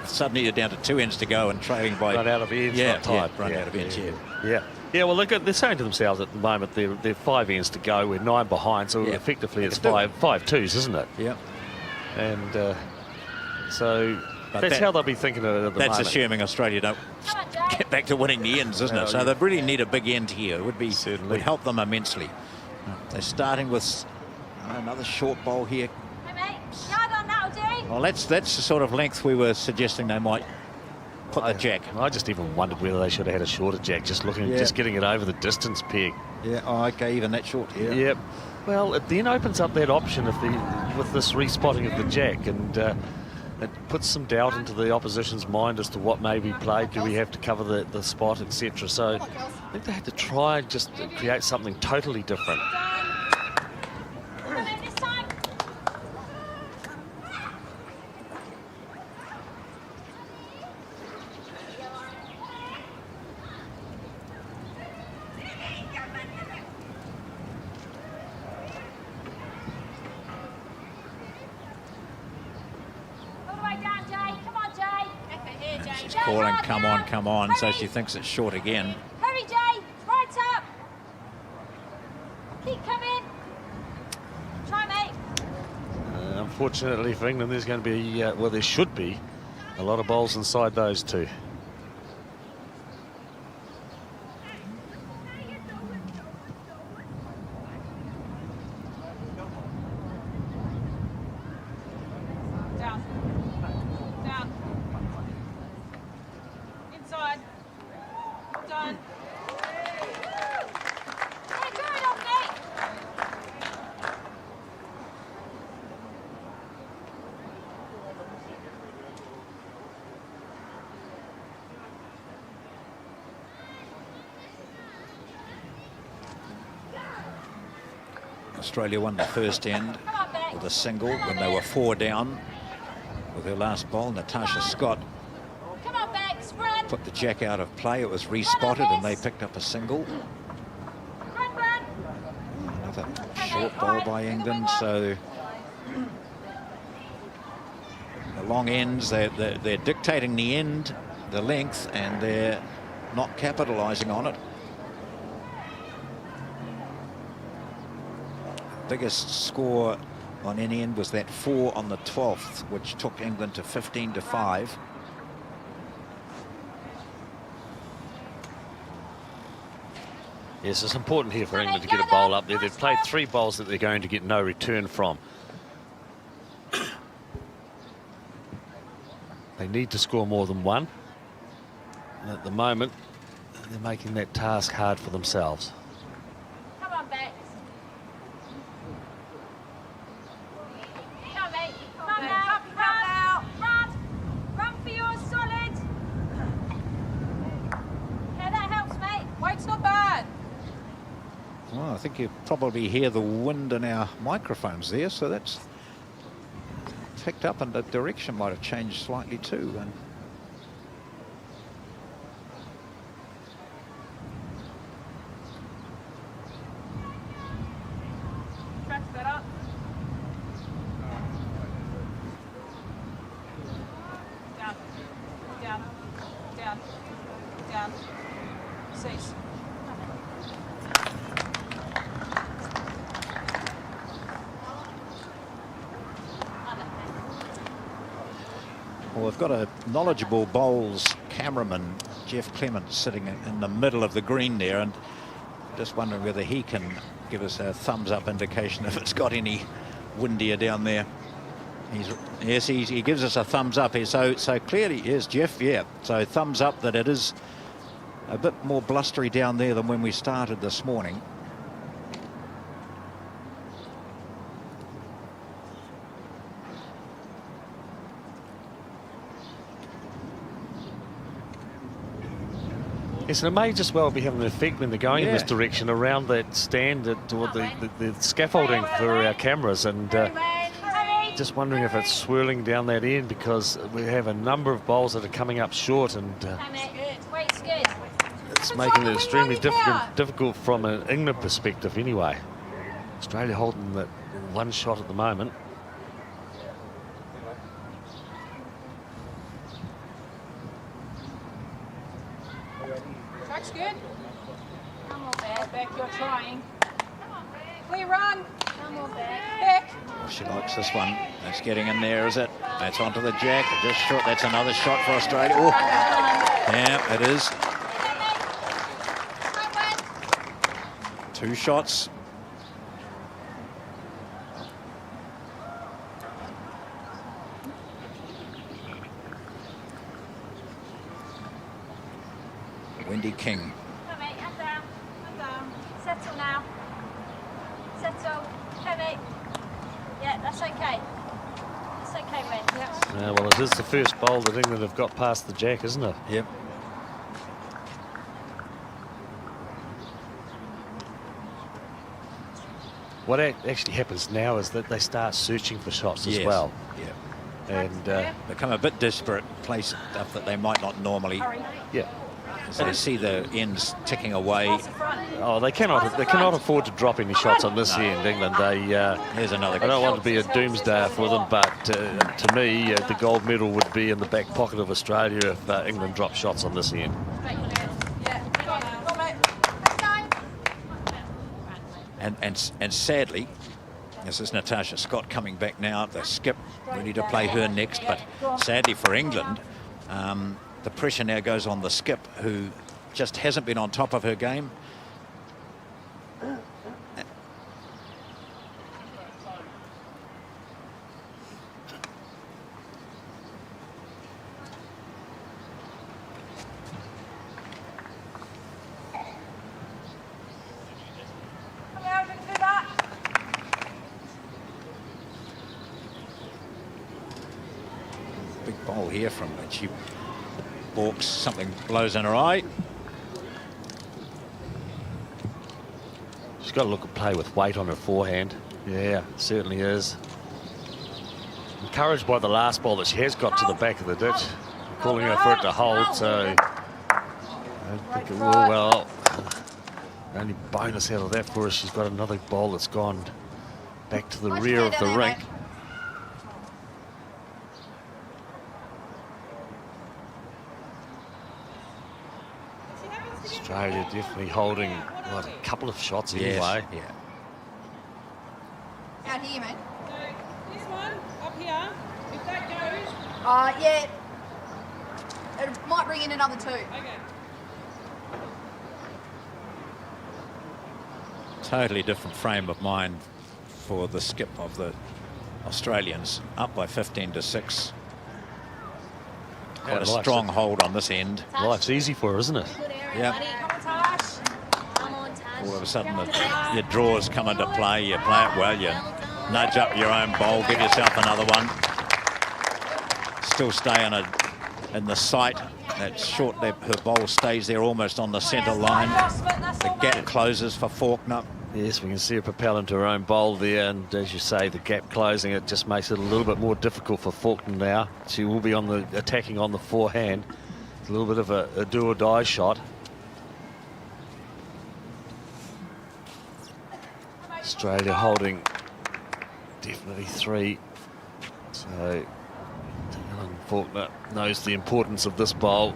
Suddenly you're down to 2 ends to go and trailing by... Run out of ends, yeah, not time. run out of ends, Yeah. Yeah, well, they're saying to themselves at the moment they're 5 ends to go. We're 9 behind, so effectively it's 5-2s, isn't it? Yeah. And so But that's how they'll be thinking of it at the That's moment. assuming Australia don't Come on, Jay. get back to winning the ends, isn't it? So they really need a big end here. It would be Certainly. would help them immensely. They're starting with another short bowl here. Hey, mate. Yard on, that'll do. Well, that's the sort of length we were suggesting they might put the jack. I just even wondered whether they should have had a shorter jack, just getting it over the distance peg. Yeah, oh, okay, even that short, yeah. Yep. Well, it then opens up that option with this respotting of the jack, and it puts some doubt into the opposition's mind as to what may be played. Do we have to cover the spot, etc. So I think they had to try and just create something totally different. Come in this time. All the way down, Jay. Come on, Jay. Okay, here, Jay. She's Jay, calling, hard come now. on, come on, so Hurry. she thinks it's short again. Hurry, Jay. Right up. Keep coming. Try, mate. Unfortunately for England, there's going to be, well, there should be a lot of bowls inside those two. Down. Down. Inside. Done. Hey, good on, mate. Australia won the first end Come on, Beck. with a single when they were 4 down with her last bowl. Natasha Scott Come on, Beck. Sprint. put the jack out of play. It was respotted and they picked up a single. Run, run. Another short bowl by England. So the long ends, they're dictating the end, the length, and they're not capitalising on it. Biggest score on any end was that 4 on the 12th, which took England to 15-5. Yes, it's important here for England to get a bowl up there. They've played 3 bowls that they're going to get no return from. They need to score more than 1. And at the moment, they're making that task hard for themselves. Come on, Beck. Come on, mate. Run now. Run. Run. Run for yours, solid. Yeah, that helps, mate. Weight's not bad. Well, I think you probably hear the wind in our microphones there, so that's picked up, and the direction might have changed slightly too. And Stretch that up. Down. Down. Down. Down. Cease. well, we've got a knowledgeable bowls cameraman, Jeff Clement, sitting in the middle of the green there, and just wondering whether he can give us a thumbs up indication if it's got any windier down there. Yes, he gives us a thumbs up here. So clearly, yes, Jeff, yeah. So thumbs up that it is a bit more blustery down there than when we started this morning. Yes, and it may just well be having an effect when they're going in this Yeah. direction around that stand, toward the scaffolding for our cameras, and Hurry. just wondering if it's swirling down that end, because we have a number of bowls that are coming up short, and Come, mate. Weight's good. it's making it extremely difficult from an England perspective anyway. Australia holding that 1 shot at the moment. Track's good. Come on, Beck. Beck, you're trying. Clear run. Come on, Beck. Beck. Oh, she likes this one. That's getting in there, is it? That's onto the jack. Just short. That's another shot for Australia. Oh, yeah, it is. Come on. 2 shots. Wendy King. Come mate, hand down. Hand down. Settle now. Settle. Heavy. Yeah, that's okay. That's okay, Wen. Yeah, well, it is the first bowl that England have got past the jack, isn't it? Yep. What actually happens now is that they start searching for shots as Yes. well. Yeah. And Become a bit desperate, play stuff that they might not normally, yeah, as they see the ends ticking away. Pass the front. oh, they cannot afford to drop any shots on this end, England. Here's another I good don't shot. want to be a doomsdayer for them, but to me, the gold medal would be in the back pocket of Australia if England drop shots on this end. Yeah. Come on, mate. And sadly, this is Natasha Scott coming back now. The skip ready to play her next, but sadly for England, the pressure now goes on the skip, who just hasn't been on top of her game. Come here, we can do that. Big bowl here from when she balks, something blows in her eye. She's got to look at play with weight on her forehand. Yeah, certainly is. Encouraged by the last ball that she has got to the back of the ditch. Calling her for it to hold, so I don't think it will. Well, the only bonus out of that for us, she's got another ball that's gone back to the rear of the rink. Australia definitely holding a couple of shots anyway. Yeah. Out here, mate. This one up here, if that goes, Yeah. It might bring in another two. okay. Totally different frame of mind for the skip of the Australians, up by 15 to 6. Quite a life's strong hold on this end. Life's easy for her, isn't it? Good area, Yeah. buddy. Come on, Tash. Come on, Tash. All of a sudden, your draws come into play. You play it well. You nudge up your own bowl, give yourself another one. Still stay in the sight. That short, her bowl stays there almost on the centre line. The gap closes for Faulkner. Yes, we can see her propel into her own bowl there, and as you say, the gap closing, it just makes it a little bit more difficult for Faulkner now. She will be on the attacking on the forehand. It's a little bit of a do or die shot. Australia holding definitely 3. So Ellen Faulkner knows the importance of this bowl.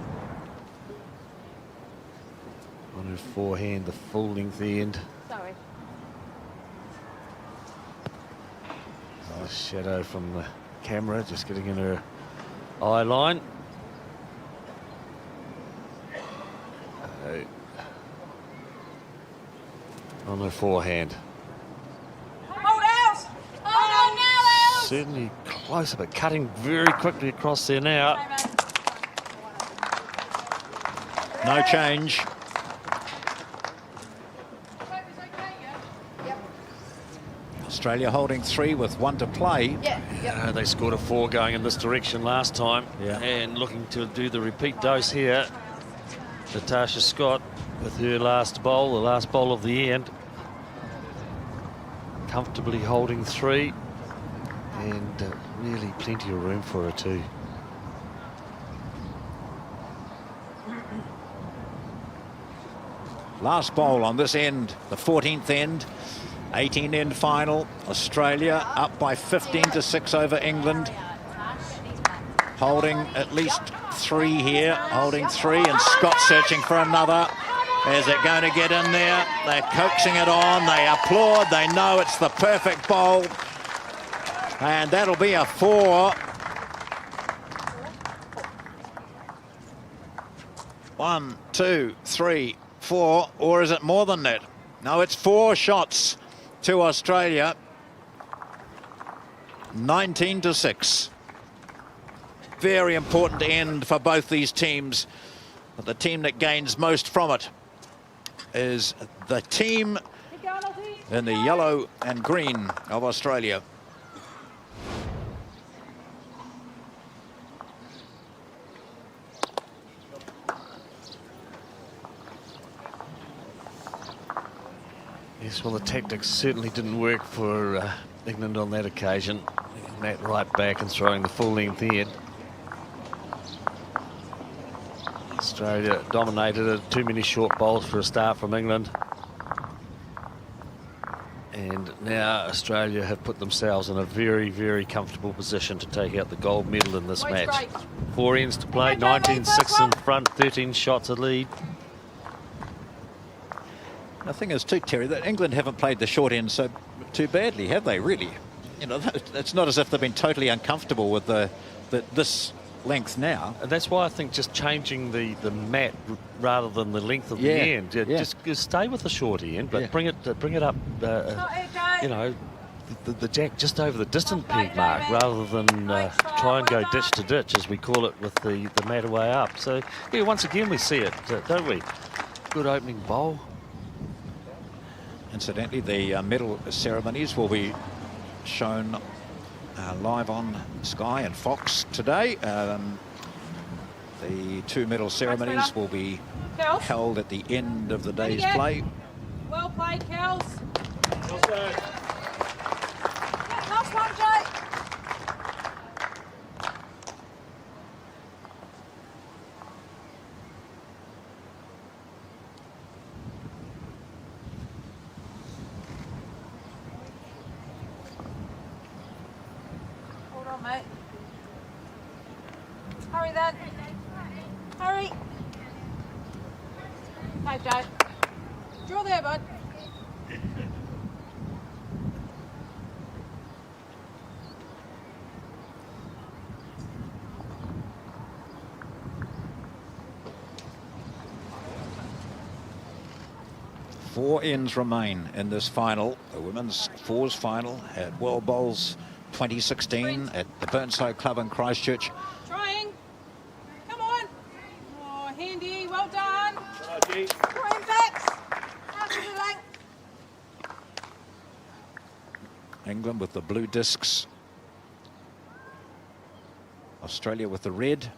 On her forehand, the full length end. Sorry. Nice shadow from the camera, just getting in her eye line. On her forehand. Hold out! Hold on now, Els. Certainly closer, but cutting very quickly across there now. No change. Australia holding 3 with 1 to play. Yeah. They scored a 4 going in this direction last time. Yeah. And looking to do the repeat dose here. Natasha Scott with her last bowl, the last bowl of the end. Comfortably holding 3. And really plenty of room for her too. Last bowl on this end, the 14th end, 18 end final. Australia up by 15 to 6 over England. Holding at least 3 here, holding 3, and Scott searching for another. Is it going to get in there? They're coaxing it on, they applaud, they know it's the perfect bowl. And that'll be a 4. 1, 2, 3, 4, or is it more than that? No, it's 4 shots to Australia. 19 to 6. Very important end for both these teams. But the team that gains most from it is the team Keep going, Ozzy. in the yellow and green of Australia. Yes, well, the tactics certainly didn't work for England on that occasion. That right back and throwing the full length in. Australia dominated it. Too many short bowls for a start from England. And now Australia have put themselves in a very, very comfortable position to take out the gold medal in this Wait, match. straight. 4 ends to play, Okay, Jamie, 19-6 first in one. front, 13 shots a lead. The thing is too, Terry, that England haven't played the short end so too badly, have they, really? You know, it's not as if they've been totally uncomfortable with this length now. And that's why I think just changing the mat rather than the length of the Yeah, end. yeah. Just stay with the short end, but Yeah. bring it up, Not here, Jay. you know, the jack just over the distant Okay, peg mark Jamie. rather than try and go ditch to ditch, as we call it, with the mat away up. So, yeah, once again we see it, don't we? Good opening bowl. Incidentally, the medal ceremonies will be shown live on Sky and Fox today. The 2 medal ceremonies fella. will be Kels. held at the end of the day's Yeah. play. Well played, Kels. Yeah, last one, Jay. Hold on, mate. Hurry then. Hurry. Hey, Jay. Draw there, bud. Four ends remain in this final, the women's fours final at World Bowls 2016 at the Burnside Club in Christchurch. Trying. Come on. Oh, handy. Well done. Draw him back. Out to the length. England with the blue discs. Australia with the red.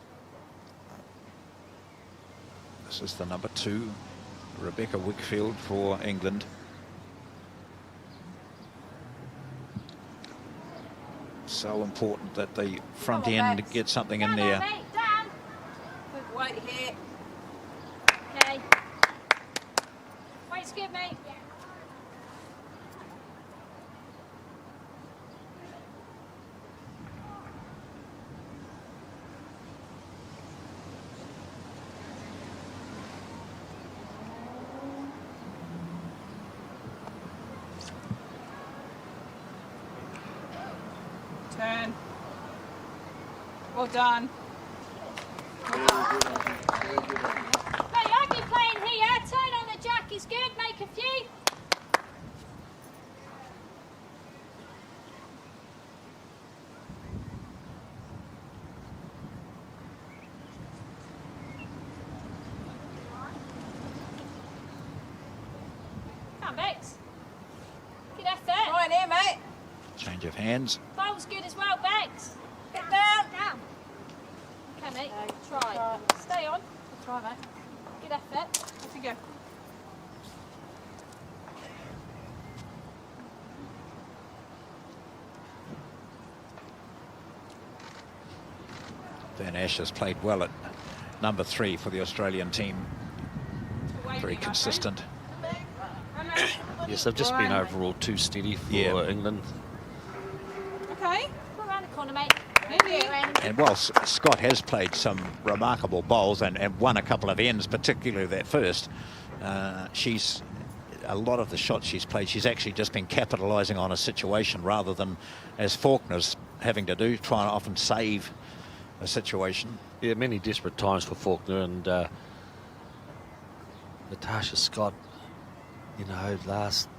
This is the number 2, Rebecca Wickfield for England. So important that the front Come on, end Max. get something in Down there. mate, down. Good weight here. Okay. Weight's good, mate. Turn. Well done. Mate, I'd be playing here. Turn on the jack is good. Make a few. Come on, Bex. Good effort. Trying here, mate. Change of hands. Bowl's good as well, Bex. Get down. Down. Okay, mate. Try. Try. Stay on. Good try, mate. Good effort. Off you go. Van Ash has played well at number 3 for the Australian team. Very consistent. Yes, they've just been overall too steady for Yeah. England. Okay. Go around the corner, mate. Handy. And whilst Scott has played some remarkable bowls and won a couple of ends, particularly that first, a lot of the shots she's played, she's actually just been capitalising on a situation rather than, as Faulkner's having to do, trying to often save a situation. Yeah, many desperate times for Faulkner, and Natasha Scott, you know, last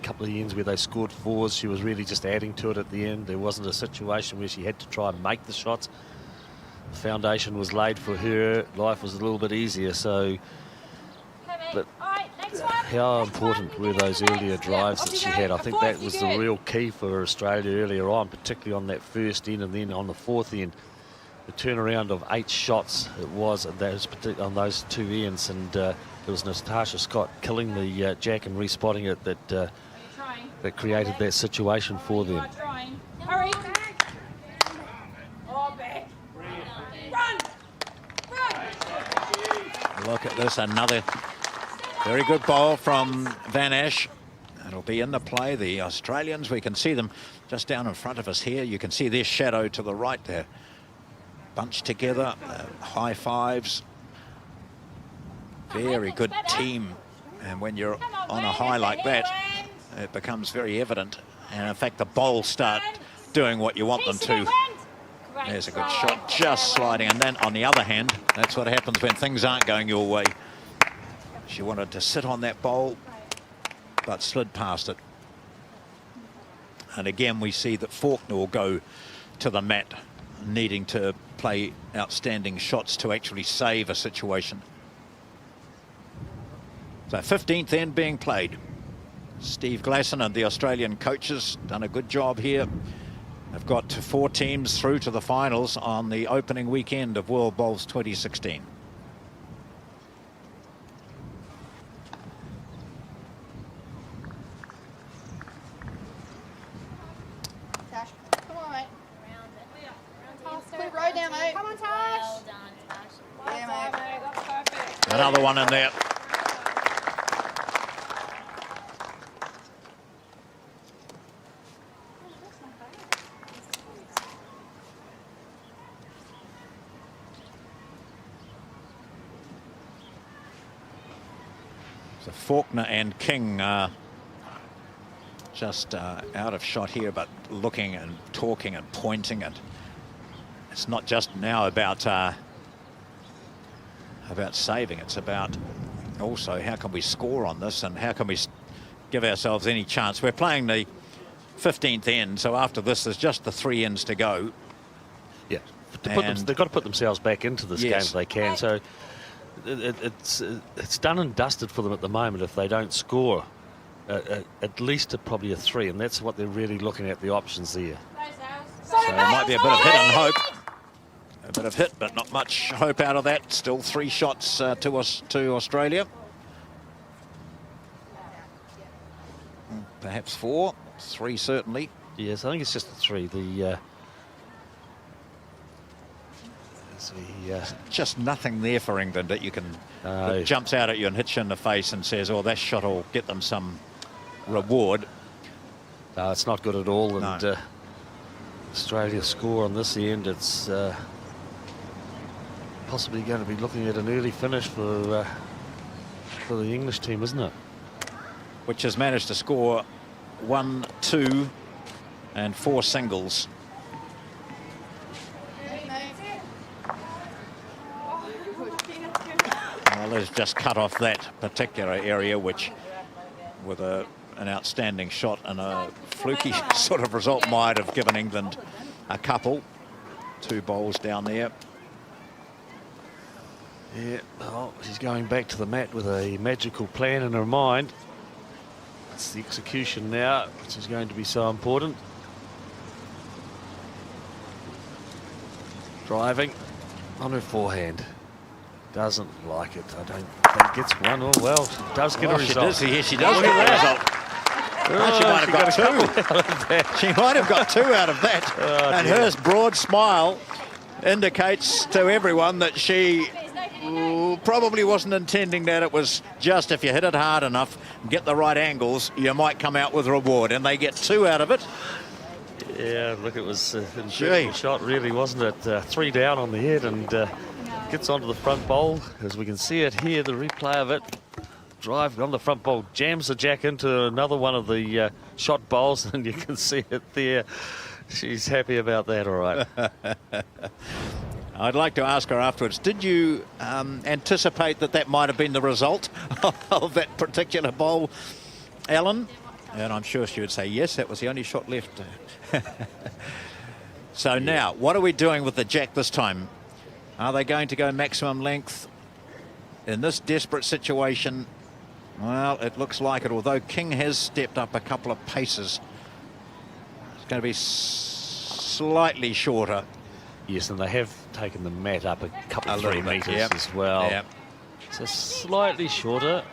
couple of ends where they scored 4s, she was really just adding to it at the end. There wasn't a situation where she had to try and make the shots. the foundation was laid for her. Life was a little bit easier. So, but how important were those earlier drives that she had? I think that was the real key for Australia earlier on, particularly on that first end and then on the fourth end. The turnaround of 8 shots it was on those two ends, and it was Natasha Scott killing the jack and respotting it that created that situation for them. Hurry. Oh, back. Run. Look at this, another very good ball from Van Ash. It'll be in the play. The Australians, we can see them just down in front of us here. You can see their shadow to the right there. Bunched together, high fives. Very good team. And when you're on a high like that, it becomes very evident. And in fact, the bowls start doing what you want them to. There's a good shot, just sliding. And then on the other hand, that's what happens when things aren't going your way. She wanted to sit on that bowl, but slid past it. And again, we see that Faulkner will go to the mat, needing to play outstanding shots to actually save a situation. So 15th end being played. Steve Glasson and the Australian coaches done a good job here. They've got 4 teams through to the finals on the opening weekend of World Bowls 2016. Tash, come on, mate. Clear road down, mate. Come on, Tash. Well done, Tash. Yeah, mate. That's perfect. Another one in there. So Faulkner and King just out of shot here, but looking and talking and pointing, and it's not just now about saving. It's about also how can we score on this and how can we give ourselves any chance. We're playing the 15th end, so after this there's just the 3 ends to go. Yeah, they've got to put themselves back into this game if they can. So it's done and dusted for them at the moment if they don't score at least probably a 3, and that's what they're really looking at, the options there. So it might be a bit of hit and hope. A bit of hit, but not much hope out of that. Still 3 shots to Australia. Perhaps 4, 3 certainly. Yes, I think it's just a 3. Just nothing there for England that you can that jumps out at you and hits you in the face and says, "Oh, that shot will get them some reward." No, it's not good at all. No. And Australia score on this end. It's possibly going to be looking at an early finish for the English team, isn't it? Which has managed to score 1, 2, and 4 singles. Well, let's just cut off that particular area, which with an outstanding shot and a fluky sort of result might have given England a couple. 2 bowls down there. Yeah, oh, she's going back to the mat with a magical plan in her mind. It's the execution now, which is going to be so important. Driving on her forehand. Doesn't like it. I don't think gets one. Oh, well, she does get a result. She does get a result. Oh, she might have got 2. She might have got 2 out of that. And her broad smile indicates to everyone that she probably wasn't intending that. It was just if you hit it hard enough, get the right angles, you might come out with reward. And they get 2 out of it. Yeah, look, it was an incredible shot, really, wasn't it? 3 down on the head and gets onto the front bowl. As we can see it here, the replay of it. Drive on the front bowl, jams the jack into another one of the shot bowls, and you can see it there. She's happy about that, all right. I'd like to ask her afterwards, did you anticipate that might have been the result of that particular bowl, Ellen? And I'm sure she would say, yes, that was the only shot left. So now, what are we doing with the jack this time? Are they going to go maximum length in this desperate situation? Well, it looks like it, although King has stepped up a couple of paces. It's going to be slightly shorter. Yes, and they have taken the mat up a couple of 3 little bit, metres yep. as well. Yep. So slightly shorter.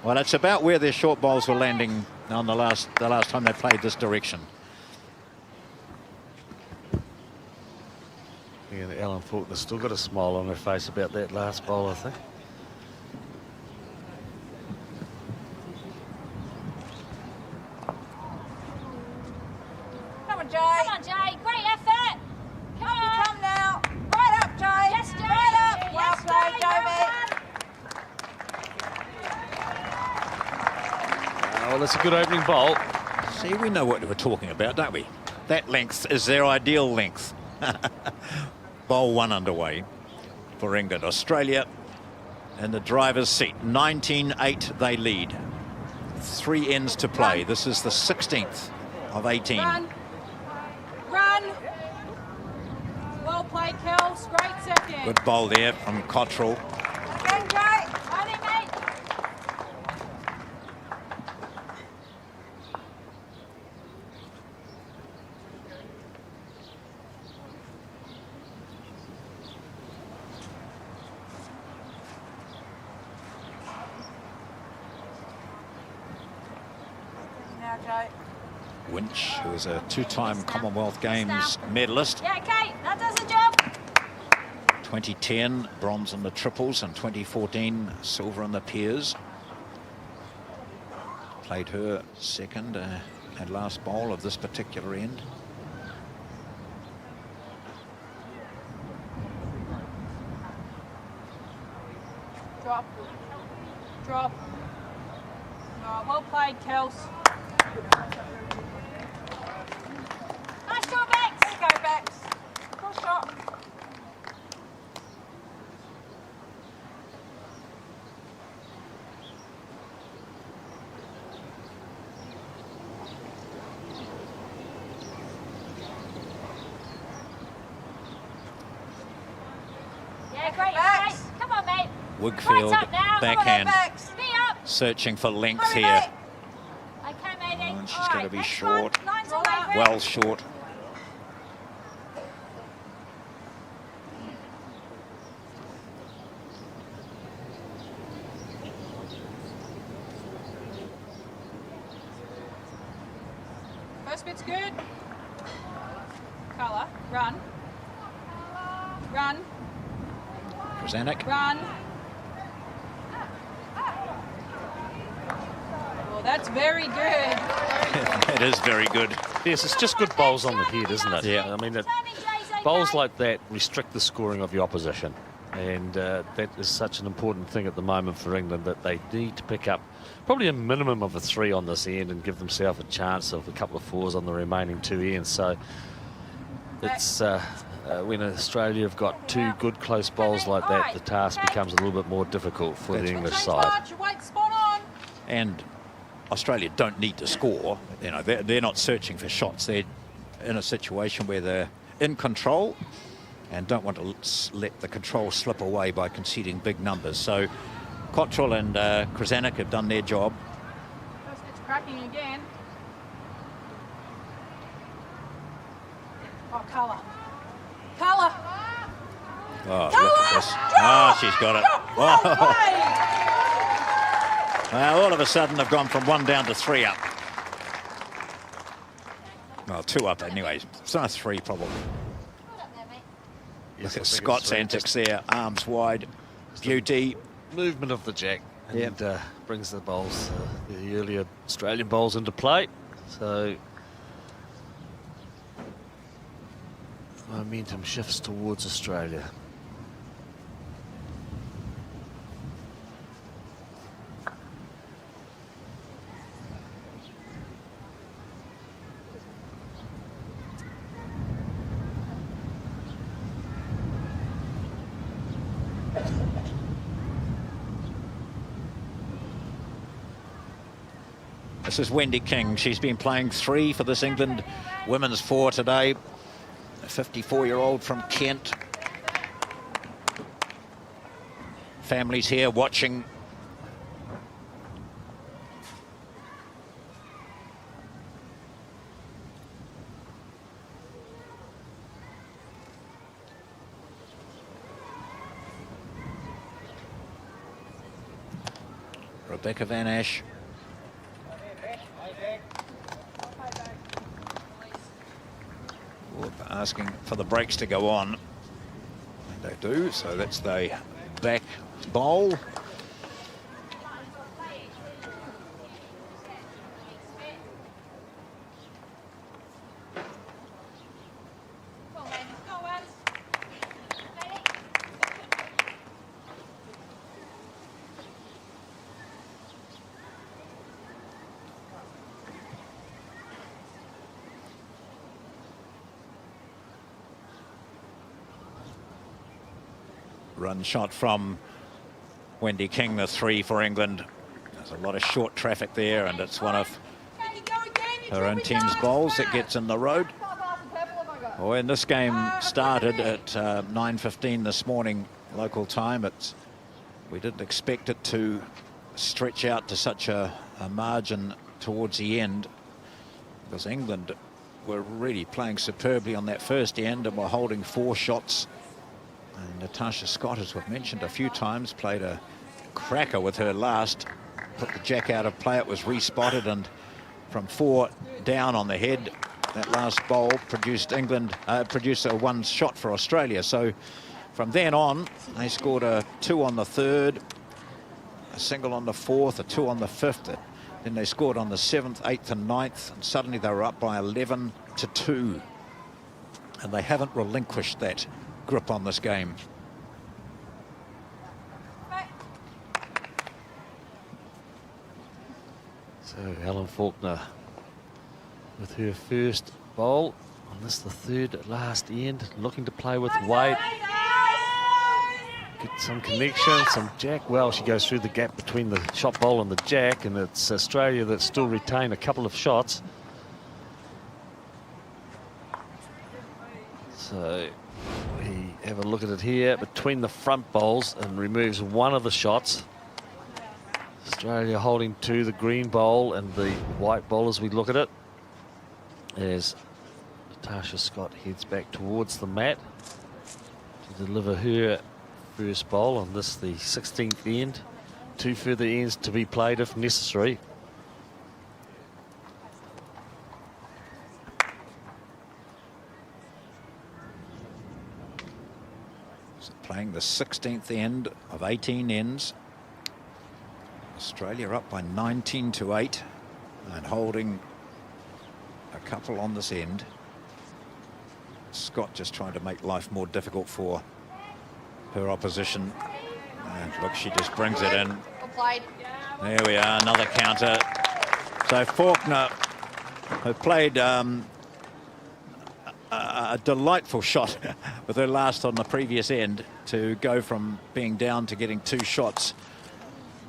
Well, it's about where their short bowls were landing on the last time they played this direction. And Alan Faulkner's still got a smile on her face about that last bowl, I think. Come on, Jay. Come on, Jay. Great effort. Come on. Come now. Right up, Jay. Yes, Jay. Right up. Well Yes, played, Jay. Joey. Well, that's a good opening bowl. See, we know what we're talking about, don't we? That length is their ideal length. Bowl 1 underway for England. Australia in the driver's seat. 19-8 they lead. 3 ends to play. This is the 16th of 18. Run. Run. Well played, Kels. Great second. Good bowl there from Cottrell. Again, Jay. Ready, mate? Now, Jay. Winch, who is a 2-time Commonwealth Games medalist. Yeah, okay. That does the job. 2010, bronze in the triples, and 2014, silver in the pairs. Played her second and last bowl of this particular end. Drop. Drop. Oh, well played, Kels. Nice job, Bex. There you go, Bex. Good shot. Yeah, great. Bex. Okay. Come on, mate. Wigfield Right up now. backhand, Bex. Be up. searching for length Hurry, here. mate. Okay, matey. Oh, and she's All gonna right, be next short. One. Lines all Roll over out. it. Well short. First bit's good. Colour. Run. Run. Krasanik. Run. Oh, that's very good. It is very good. Yes, it's just good bowls on the head, isn't it? Yeah. I mean, Turning, Jay's okay. bowls like that restrict the scoring of your opposition. And that is such an important thing at the moment for England, that they need to pick up probably a minimum of a 3 on this end and give themselves a chance of a couple of 4s on the remaining 2 ends. So it's when Australia have got 2 good close bowls like that, the task becomes a little bit more difficult for the English Change side. march. Wait, spot on. And Australia don't need to score. You know, they're not searching for shots. They're in a situation where they're in control and don't want to let the control slip away by conceding big numbers. So Cottrell and Krasanik have done their job. First bit's cracking again. Oh, colour. Colour. Oh, look at this. Ah, she's got it. Well Oh. played. Well, all of a sudden they've gone from 1 down to 3 up. Well, 2 up anyways. It's not 3 probably. Hold up there, mate. Yes, Look I at think Scott's it's antics just there. Arms wide. Beauty. movement of the jack, and Yep. brings the bowls, the earlier Australian bowls into play. So momentum shifts towards Australia. This is Wendy King. She's been playing 3 for this England women's 4 today. A 54-year-old from Kent. families here watching. Rebecca Van Ash. Asking for the brakes to go on. And they do, so that's the back bowl. Run shot from Wendy King, the 3 for England. There's a lot of short traffic there, and it's one of her own team's bowls that gets in the road. When this game started at 9:15 this morning local time, we didn't expect it to stretch out to such a margin towards the end, because England were really playing superbly on that first end and were holding 4 shots. And Natasha Scott, as we've mentioned a few times, played a cracker with her last. Put the jack out of play. It was respotted, and from 4 down on the head, that last bowl produced a 1 shot for Australia. So from then on, they scored a 2 on the 3rd, a single on the 4th, a 2 on the 5th. Then they scored on the 7th, 8th and 9th, and suddenly they were up by 11-2. And they haven't relinquished that grip on this game. So Helen Faulkner with her first bowl on this, the 3rd last end, looking to play with weight. Get some connection, some jack. Well, she goes through the gap between the shot bowl and the jack, and it's Australia that still retain a couple of shots. So we have a look at it here between the front bowls and removes one of the shots. Australia holding 2, the green bowl and the white bowl as we look at it, as Natasha Scott heads back towards the mat to deliver her first bowl on this, the 16th end. 2 further ends to be played if necessary. Playing the 16th end of 18 ends. Australia up by 19-8 and holding a couple on this end. Scott just trying to make life more difficult for her opposition. And look, she just brings it in. There we are, another counter. So Faulkner, who played a delightful shot with her last on the previous end, to go from being down to getting 2 shots,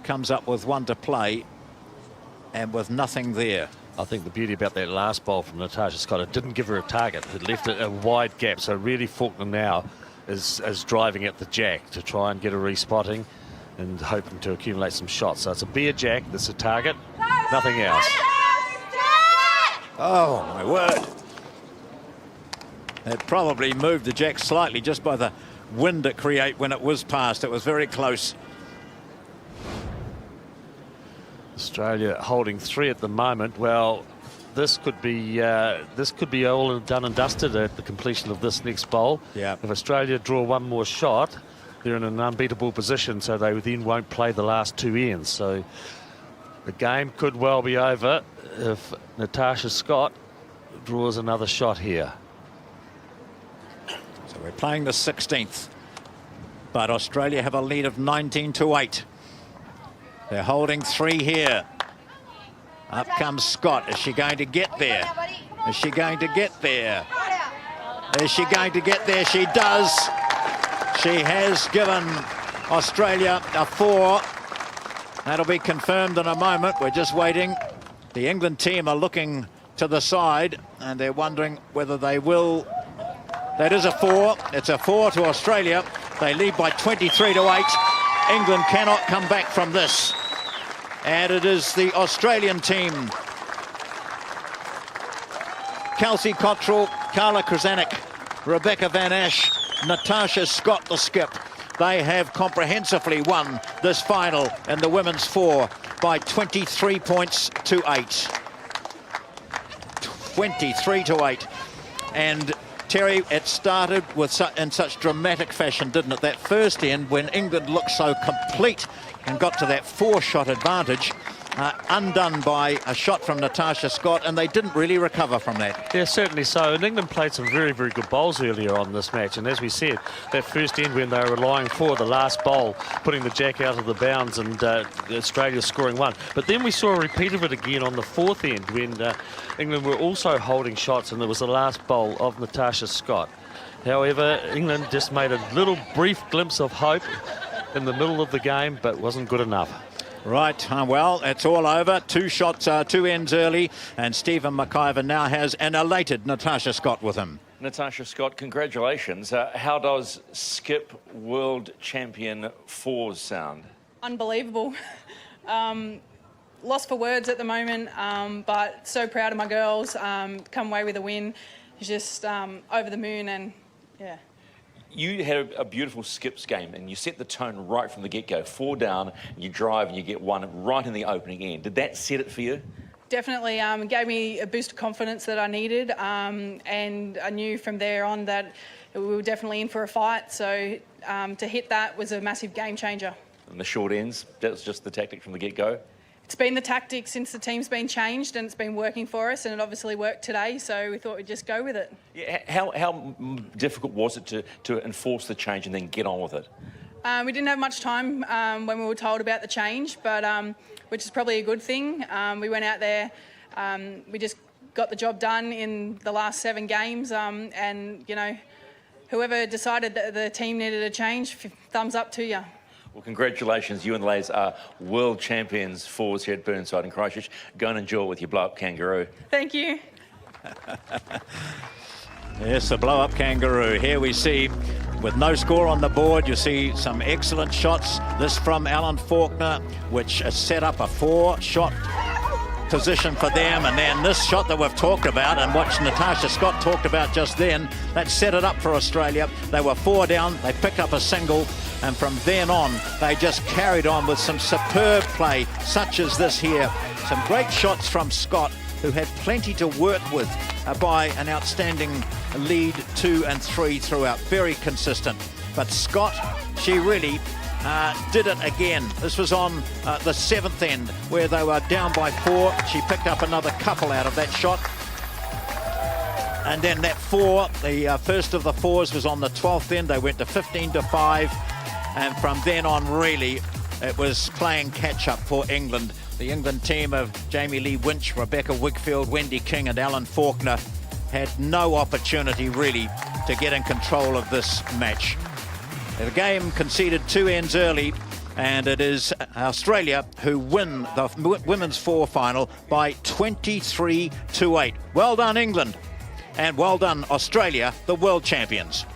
comes up with 1 to play and with nothing there. I think the beauty about that last bowl from Natasha Scott, it didn't give her a target. It left it a wide gap. So really Faulkner now is driving at the jack to try and get a respotting and hoping to accumulate some shots. So it's a bare jack, that's a target, nothing else. Oh my word. It probably moved the jack slightly just by the wind it created when it was passed. It was very close. Australia holding 3 at the moment. Well, this could be all done and dusted at the completion of this next bowl. Yeah. If Australia draw 1 more shot, they're in an unbeatable position, so they then won't play the last 2 ends. So the game could well be over if Natasha Scott draws another shot here. So we're playing the 16th, but Australia have a lead of 19-8. They're holding 3 here. Up comes Scott. Is she going to get there? Is she going to get there? Is she going to get there? She does. She has given Australia a 4. That'll be confirmed in a moment. We're just waiting. The England team are looking to the side and they're wondering whether they will. That is a 4. It's a 4 to Australia. They lead by 23-8. England cannot come back from this. And it is the Australian team. Kelsey Cottrell, Carla Krzanek, Rebecca Van Ash, Natasha Scott, the skip. They have comprehensively won this final in the women's 4 by 23 points to 8. 23 to 8. And Terry, it started with in such dramatic fashion, didn't it? That first end, when England looked so complete and got to that 4-shot advantage, undone by a shot from Natasha Scott, and they didn't really recover from that. Yeah, certainly so. And England played some very, very good bowls earlier on this match. And as we said, that first end when they were relying for the last bowl, putting the jack out of the bounds, and Australia scoring 1. But then we saw a repeat of it again on the fourth end when England were also holding shots, and there was the last bowl of Natasha Scott. However, England just made a little brief glimpse of hope in the middle of the game, but wasn't good enough. Right, well, it's all over. 2 shots, 2 ends early, and Stephen McIver now has an elated Natasha Scott with him. Natasha Scott, congratulations. How does skip world champion 4s sound? Unbelievable. Lost for words at the moment, but so proud of my girls. Come away with a win. Just over the moon, and yeah. You had a beautiful skips game, and you set the tone right from the get-go. 4 down, you drive, and you get 1 right in the opening end. Did that set it for you? Definitely gave me a boost of confidence that I needed, and I knew from there on that we were definitely in for a fight. So to hit that was a massive game changer. And the short ends, that was just the tactic from the get-go? It's been the tactic since the team's been changed, and it's been working for us, and it obviously worked today, so we thought we'd just go with it. Yeah, how difficult was it to enforce the change and then get on with it? We didn't have much time when we were told about the change, but which is probably a good thing. We went out there, we just got the job done in the last 7 games, and, you know, whoever decided that the team needed a change, thumbs up to you. Well, congratulations. You and the ladies are world champions 4s here at Burnside and Christchurch. Go and enjoy it with your blow-up kangaroo. Thank you. Yes, the blow-up kangaroo. Here we see, with no score on the board, you see some excellent shots. This from Alan Faulkner, which set up a 4-shot position for them, and then this shot that we've talked about and what Natasha Scott talked about just then, that set it up for Australia. They were 4 down, they picked up a single, and from then on they just carried on with some superb play such as this here. Some great shots from Scott, who had plenty to work with by an outstanding lead 2 and 3 throughout. Very consistent. But Scott, she really did it again. This was on the 7th end where they were down by 4. She picked up another couple out of that shot. And then that 4, the first of the 4s, was on the 12th end. They went to 15 to 5. And from then on, really, it was playing catch-up for England. The England team of Jamie Lee Winch, Rebecca Wigfield, Wendy King and Alan Faulkner had no opportunity, really, to get in control of this match. The game conceded 2 ends early, and it is Australia who win the women's 4 final by 23 to 8. Well done, England, and well done, Australia, the world champions.